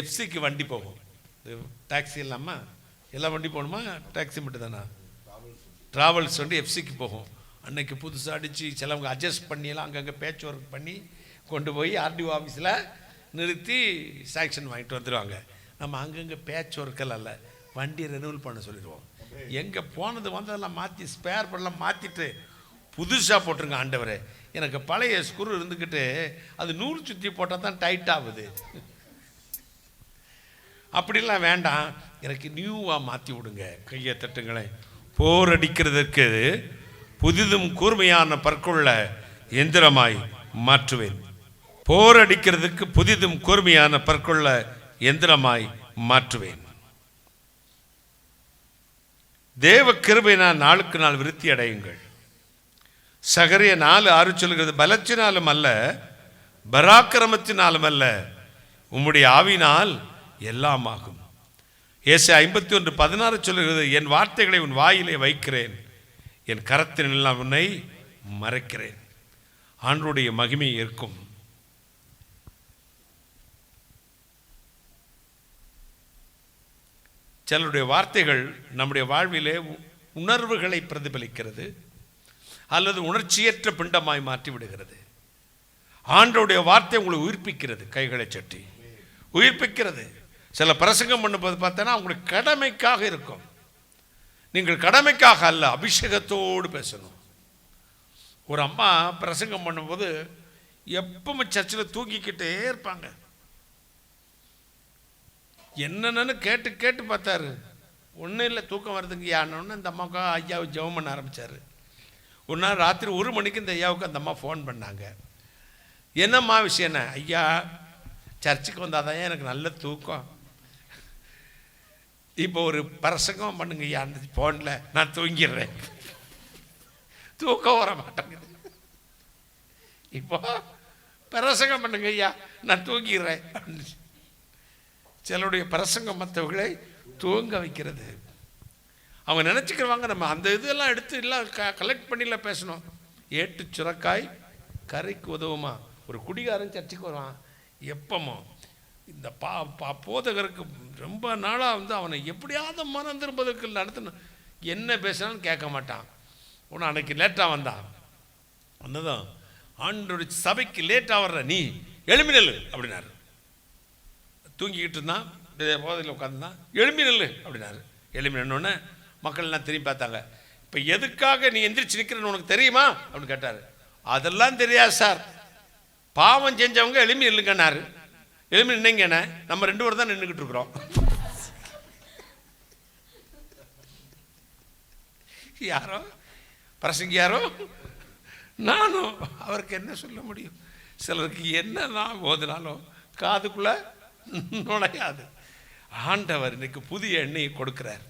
எஃப்சிக்கு வண்டி போகும். டாக்ஸி இல்லாமல் எல்லா வண்டி போகணுமா, டாக்ஸி மட்டும் தானா? ட்ராவல்ஸ் வண்டி எஃப்சிக்கு போகும். அன்னைக்கு புதுசாக அடித்து சிலவங்க அட்ஜஸ்ட் பண்ணியெல்லாம் அங்கங்கே பேட்ச் ஒர்க் பண்ணி கொண்டு போய் ஆர்டிஓ ஆஃபீஸில் நிறுத்தி சாங்ஷன் வாங்கிட்டு வந்துடுவாங்க. நம்ம அங்கங்கே பேட்ச் ஒர்க்கெல்லாம் இல்லை, வண்டியை ரெனுவல் பண்ண சொல்லிடுவோம். எங்கே போனது வந்ததெல்லாம் மாற்றி ஸ்பேர் பண்ணலாம் மாற்றிட்டு புதுசாக போட்டுருங்க. ஆண்டவரே, எனக்கு பழைய ஸ்க்ரூ இருந்துக்கிட்டு அது 100 சுற்றி போட்டால் தான் டைட் ஆகுது. அப்படிலாம் வேண்டாம், எனக்கு நியூவாக மாற்றி விடுங்க. கையை தட்டுங்களேன். போர் அடிக்கிறதுக்கு புதிதும் கூர்மையான பற்குள்ள எந்திரமாய் மாற்றுவேன். போர் அடிக்கிறதுக்கு புதிதும் கூர்மையான பற்குள்ள எந்திரமாய் மாற்றுவேன். தேவ கிருபையினால் நாளுக்கு நாள் விருத்தி அடையுங்கள். சகரிய 4:6 சொல்கிறது, பலத்தினாலும் அல்ல பராக்கிரமத்தினாலும் அல்ல, உம்முடைய ஆவினால் எல்லாம் ஆகும். ஏசாயா 51:16 சொல்கிறது, என் வார்த்தைகளை உன் வாயிலே வைக்கிறேன், என் கரத்தின் உன்னை மறைக்கிறேன். ஆண்டவருடைய மகிமை இருக்கும். சிலருடைய வார்த்தைகள் நம்முடைய வாழ்விலே உணர்வுகளை பிரதிபலிக்கிறது அல்லது உணர்ச்சியற்ற பிண்டமாய் மாற்றி விடுகிறது. ஆண்டவருடைய வார்த்தை உங்களை உயிர்ப்பிக்கிறது, கைகளை சட்டி உயிர்ப்பிக்கிறது. சில பிரசங்கம் பண்ணும்போது பார்த்தோன்னா உங்களுக்கு கடமைக்காக இருக்கும். நீங்கள் கடமைக்காக அல்ல, அபிஷேகத்தோடு பேசணும். ஒரு அம்மா பிரசங்கம் பண்ணும்போது எப்பவும் சர்ச்சில் தூங்கிக்கிட்டே இருப்பாங்க. என்னென்னு கேட்டு கேட்டு பார்த்தாரு, ஒன்றும் இல்லை தூக்கம் வருதுங்க யானோன்னு இந்த அம்மாவுக்கு ஐயாவை ஜெபம் பண்ண ஆரம்பித்தார். ஒரு நாள் ராத்திரி 1 மணிக்கு இந்த ஐயாவுக்கு அந்த அம்மா ஃபோன் பண்ணாங்க. என்னம்மா விஷயம்னா, ஐயா சர்ச்சுக்கு வந்தால் தான் எனக்கு நல்ல தூக்கம், இப்போ ஒரு பிரசங்கம் பண்ணுங்க ஐயா அந்த ஃபோனில், நான் தூங்கிடுறேன், தூக்கம் வர மாட்டேங்குது. இப்போ பிரசங்கம் பண்ணுங்க ஐயா நான் தூங்கிடுறேன். சிலருடைய பிரசங்கம் மற்றவர்களை தூங்க வைக்கிறது. அவங்க நினச்சிக்கிறவாங்க நம்ம அந்த இதெல்லாம் எடுத்து எல்லாம் கலெக்ட் பண்ணிலாம் பேசணும். ஏட்டு சுரக்காய் கரைக்கு உதவுமா. ஒரு குடிகாரன் சர்ச்சைக்கு வருவான், எப்பமோ இந்த போதகருக்கு ரொம்ப நாளாக அவனை எப்படியாவது மனம் திரும்பதற்கு நடத்தணும், என்ன பேசுனாலும் கேட்க மாட்டான். ஒன்று அன்னைக்கு லேட்டாக வந்தான், வந்ததும் ஆண்டோட சபைக்கு லேட்டாக வர்ற நீ எழும்பி நெல்லு அப்படின்னாரு. தூங்கிக்கிட்டு இருந்தான், போதையில் உட்காந்துருந்தான், எழும்பி நெல்லு அப்படின்னாரு. எழும்பி நின்னோடனே மக்கள் எல்லாம் திரும்பி பார்த்தாங்க. இப்போ எதுக்காக நீ எந்திரிச்சு நிற்கிறன்னு உனக்கு தெரியுமா அப்படின்னு கேட்டார். அதெல்லாம் தெரியாது சார், பாவம் செஞ்சவங்க எழும்பி நில்லுங்கன்னாரு. எழும்பி நின்னீங்கண்ணே, நம்ம 2 பேரும் தான் நின்றுக்கிட்டு இருக்கிறோம். யாரோ பிரசங்க, யாரோ நானும். அவருக்கு என்ன சொல்ல முடியும்? சிலருக்கு என்ன நான் ஓதுனாலும் காதுக்குள்ள நுழையாது. ஆண்டவர் இன்னைக்கு புதிய எண்ணெயை கொடுக்கிறார்,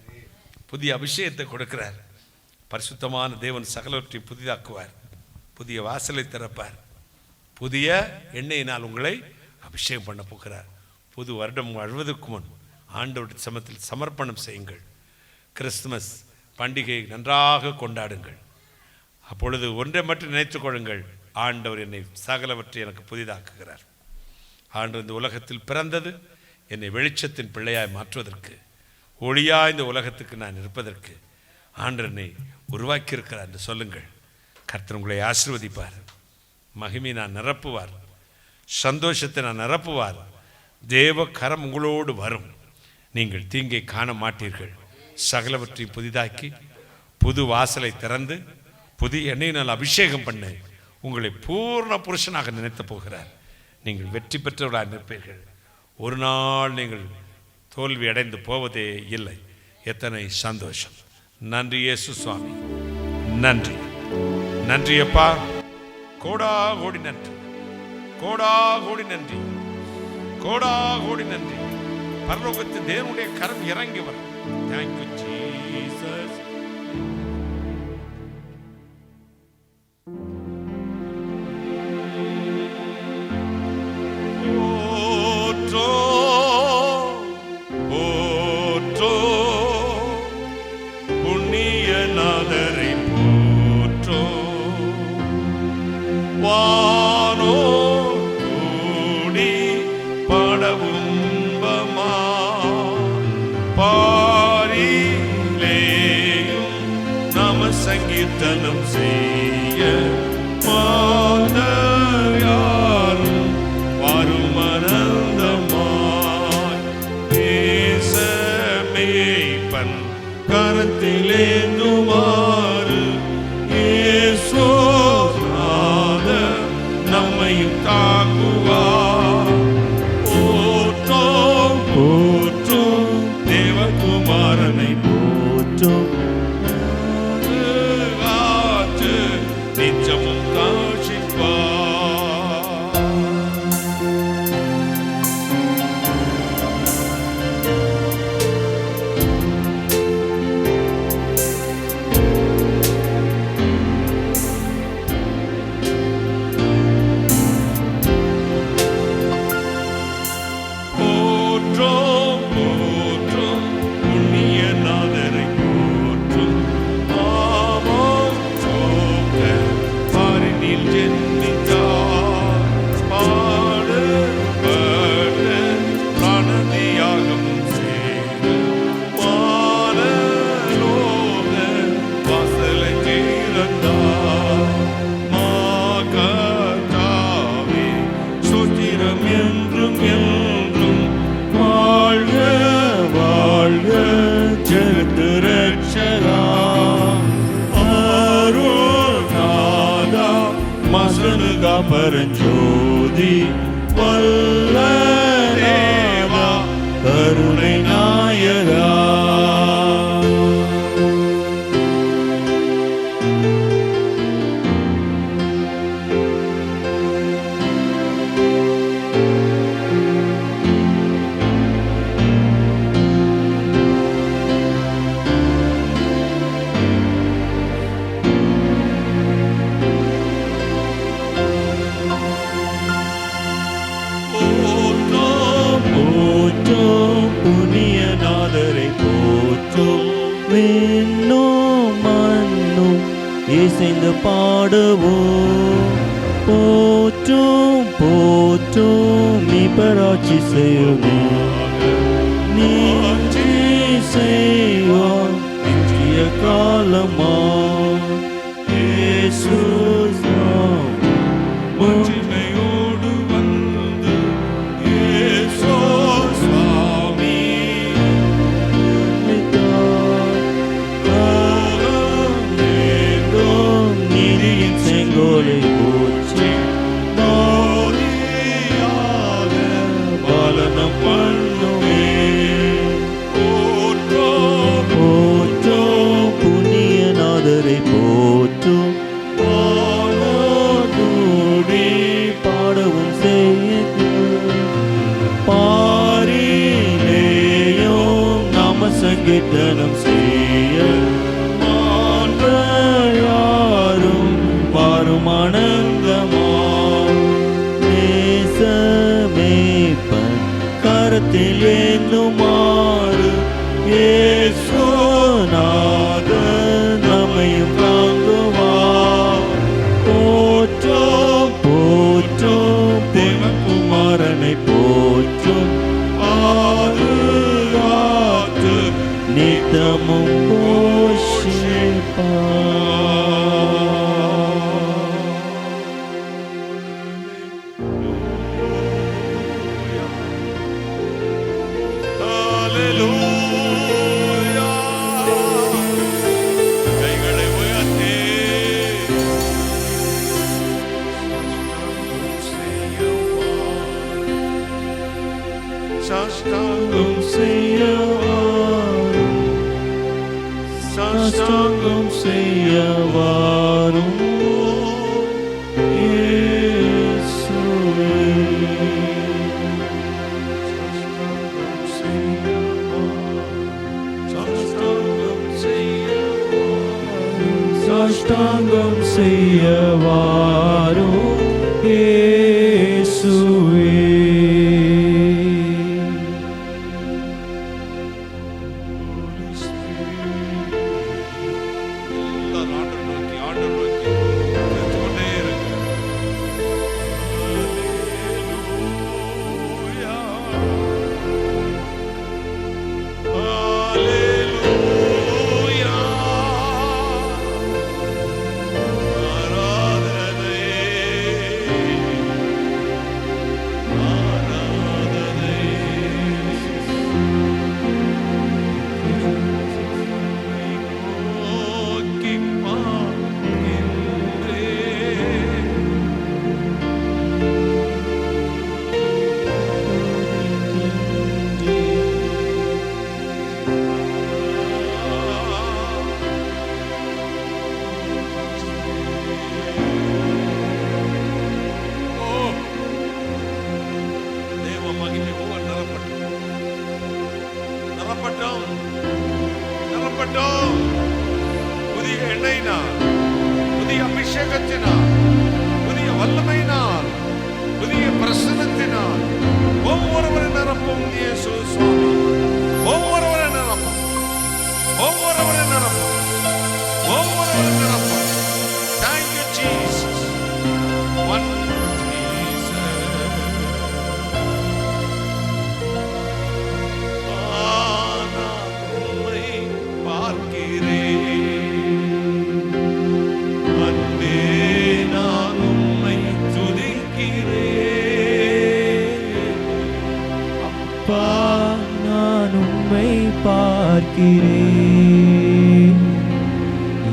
புதிய அபிஷேகத்தை கொடுக்கிறார். பரிசுத்தமான தேவன் சகலவற்றையும் புதிதாக்குவார், புதிய வாசலை திறப்பார், புதிய எண்ணெயினால் உங்களை அபிஷேகம் பண்ண போகிறார். புது வருடம் வாழ்வதற்கு முன் ஆண்டவருடைய சமத்தில் சமர்ப்பணம் செய்யுங்கள். கிறிஸ்துமஸ் பண்டிகையை நன்றாக கொண்டாடுங்கள். அப்பொழுது ஒன்றை மட்டும் நினைத்துக் கொள்ளுங்கள், ஆண்டவர் என்னை சகலவற்றை எனக்கு புதிதாக்குகிறார். ஆண்டவர் இந்த உலகத்தில் பிறந்தது என்னை வெளிச்சத்தின் பிள்ளையாய் மாற்றுவதற்கு, ஒளியாய் இந்த உலகத்துக்கு நான் இருப்பதற்கு ஆண்டவர் என்னை உருவாக்கியிருக்கிறார் என்று சொல்லுங்கள். கர்த்தர் உங்களை ஆசீர்வதிப்பார், மகிமை நான் நிரப்புவார், சந்தோஷத்தை நான் நிரப்புவார். தேவ கரம் உங்களோடு வரும், நீங்கள் தீங்கை காண மாட்டீர்கள். சகலவற்றை புதிதாக்கி புது வாசலை திறந்து புதிய எண்ணெயினால் அபிஷேகம் பண்ண உங்களை பூர்ண புருஷனாக நினைத்து போகிறார். நீங்கள் வெற்றி பெற்றவர்களாக நிற்பீர்கள். ஒரு நாள் நீங்கள் தோல்வி அடைந்து போவதே இல்லை. எத்தனை சந்தோஷம்! நன்றி இயேசு சுவாமி, நன்றி நன்றி அப்பா, கோடா கோடி நன்றி, கோடா கோடி நன்றி, கோடா கோடி நன்றி. பரலோகத்தில் தேவனுடைய கரம் இறங்கி வரும். Thank you Jesus. பாரிலேயும் நாம சங்கீர்த்தனம் செய்ய மாதர் யாரும் வரும் அனந்தமாய் மேய்ப்பன் கரத்திலேந்துமாறு இயேசுநாத நம்மையும் தாங்குவார். போற்றும் போற்றும் தேவகுமாரனை போற்றும் காற்று நிச்சமும் காட்சிப்பார். பரஞ்சோதி வல்ல தேவா கருணை நாயகா. இசைந்து பாடுவோம். போற்றும் போற்றும் நீ பராட்சி செய்யுமே, நீ செய்வான் நித்திய காலமா. இயேசு மகிமையோடு வந்து இயேசு சுவாமி செங்கோலை போற்றி மோதியாக பாலனம் பண்ணுமே. போற்றோ புண்ணியநாதரை போற்றோ பாடோடி பாடவும் செய்து பாரிலேயோ நாம சங்கீர்த்தனம் செய்ய ஆனந்தமா. நேசமேய்ப்பன் கரத்தில் ஏந்துமாறு இயேசுநாத நம்மையும் தாங்குவார். போற்றும் போற்றும் தேவகுமாரனை போற்றும் பாதுகாத்து நித்தமும் போஷிப்பார். சாஷ்டாங்கம் செய்யவாரும், சாஷ்டாங்கம் செய்யவாரும் இயேசுவே. சாஷ்டாங்கம் செய்யவாரும், சாஷ்டாங்கம் செய்யவாரும் இயேசுவே. Oh நிரப்பட்டும், நிரப்பட்டும். புதிய எண்ணெயினால், புதிய அபிஷேகத்தினால், புதிய வல்லமையினால், புதிய பிரசன்னத்தினால் ஒவ்வொருவரை நிரப்பும் இயேசு சுவாமி. ஒவ்வொருவரை நிரப்பும், ஒவ்வொருவரை நிரப்பும், ஒவ்வொருவரை நிரப்பும். Thank you Jesus. One Jesus. நான் உம்மை பார்க்கிறேன், அன்பே நான் உம்மை துதிக்கிறேன். அப்பா நான் உம்மை பார்க்கிறேன்,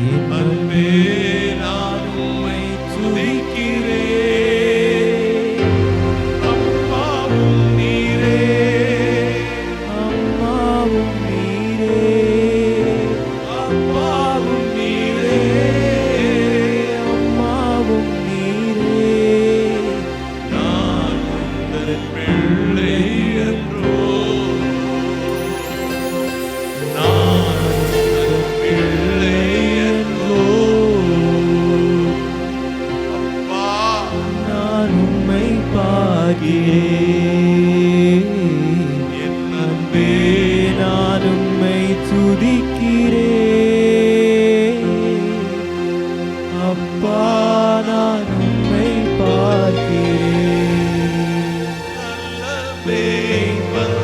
என் அன்பே நான் உம்மை துதிக்கிறேன். அப்பாவும் நீரே, அம்மாவும் நீரே, அப்பாவும் நீரே, அம்மாவும் நீரே. நான் உந்தன் பிள்ளை என்றோ, நான் உந்தன் பிள்ளை என்றோ. அப்பா நான் உம்மை பார்க்கிறேன், என் அன்பே நான் உம்மை துதிக்கிறேன். அப்பா நான் உம்மை பார்க்கிறேன். நல்ல மேய்ப்பன்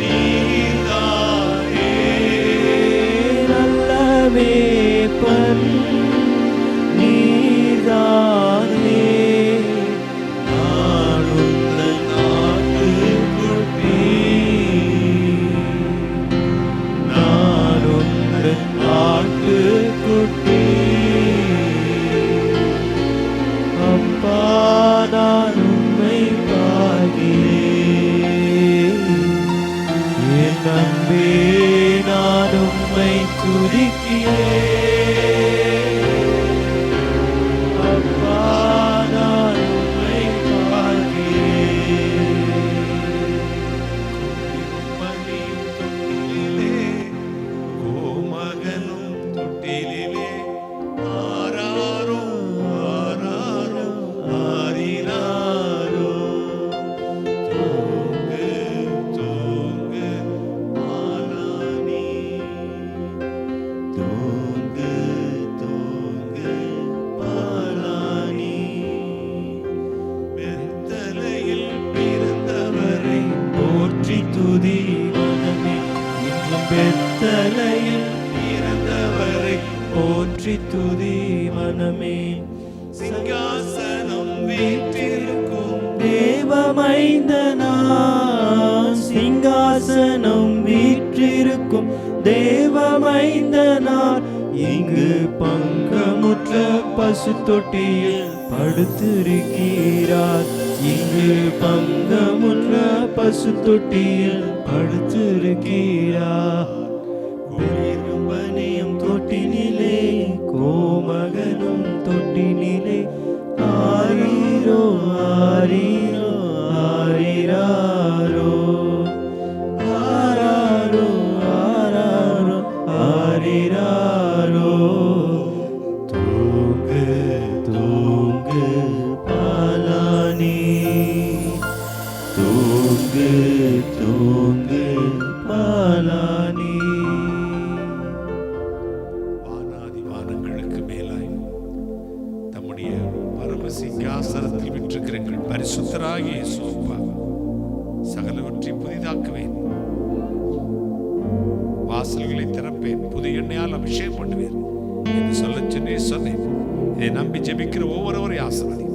நீதானே, நல்ல மேய்ப்பன் நீர்தானே. நான் உந்தன் ஆட்டுக்குட்டி, நான் உந்தன் ஆட்டுக்குட்டி. அப்பா நான் உம்மை பார்க்கிறேன், என் அன்பே நான் உம்மை துதிக்கிறேன். அப்பா நான் உம்மை பார்க்கிறேன். மணியும் தொட்டிலே, கோமகனும் தொட்டிலே, ஆராரோ ஆராரோ ஆரிராரோ. தூங்கு தூங்கு மாலானி, தூங்கு தூங்கு பாலானி. வெத்தலையில் பிறந்தவரை போற்றி துதி மனமே, இன்றும் பெத்தலையில் பிறந்தவரை போற்றி துதி மனமே. சிங்காசனம் வீற்றிருக்கும் தேவமைந்தனார், சிங்காசனம் வீற்றிருக்கும் தேவமைந்தனார். இங்கு பங்கமுற்ற பசு தொட்டியில் படுத்திருக்கிறார். இங்கு பங்கமுற்ற பசு தொட்டியில் படுத்திருக்கிறார். பெரும்பனியும் தொட்டினிலே, கோமகனும் தொட்டினிலே. ஆரீரோ ஆரீரோ ஆரீராரோ, ஆராரோ ஆராரோ ஆரீராரோ. தூங்கு தூங்கு பாலானி, தூங்கு தூங்கு பாலானி. வானாதி வானங்களுக்கு மேலாய் தம்முடைய பரம சிங்காசனத்தில் விற்றிருக்கிற எங்கள் பரிசுத்தராகிய இயேசுவா, சகலவற்றை புதிதாக்குவேன், வாசல்களை திறப்பேன், புதிய எண்ணெயால் அபிஷேகம் பண்ணுவேன் என்று சொல்ல சொன்னேன். இதை நம்பி ஜெபிக்கிற ஒவ்வொருவரையும் ஆசீர்வதி.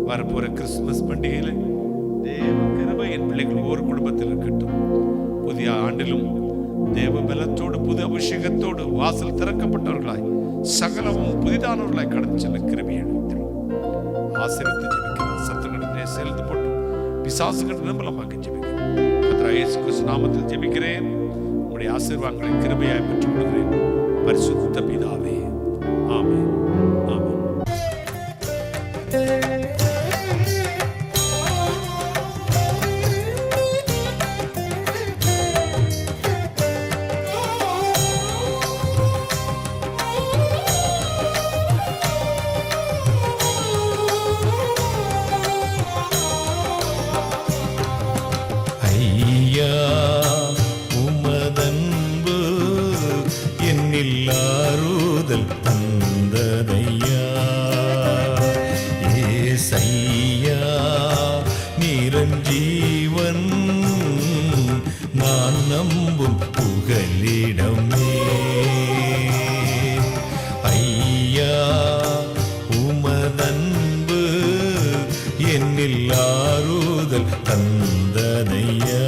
வரப்போற கிறிஸ்துமஸ் பண்டிகையில தேவ கிருபை என் பிள்ளைகள் ஒவ்வொரு குடும்பத்தில் இருக்கட்டும். புதிய ஆண்டிலும் தேவ பலத்தோடு புது அபிஷேகத்தோடு வாசல் திறக்கப்பட்டவர்களாய் சகலமும் புதிதானவர்களாய் கடந்து செல்ல கிருபை அளித்தேன். ஆசீர்வதித்து ஜெபிக்கிறேன். சத்துருக்களிடத்திலே சேர்ந்து போட்டு பிசாசுகள் நிர்மலமாக ஜெபிக்கிறேன். கர்த்தராகிய இயேசு கிறிஸ்து நாமத்தில் ஜெபிக்கிறேன். உம்முடைய ஆசீர்வாதங்களை கிருபையாய் பெற்றுக் கொள்கிறேன். பரிசுத்த பிதாவே, ஆமென், ஆமென். நம்பும் புகலிடமே. ஐயா உமதன்பு என்னில் ஆறுதல் தந்ததையா.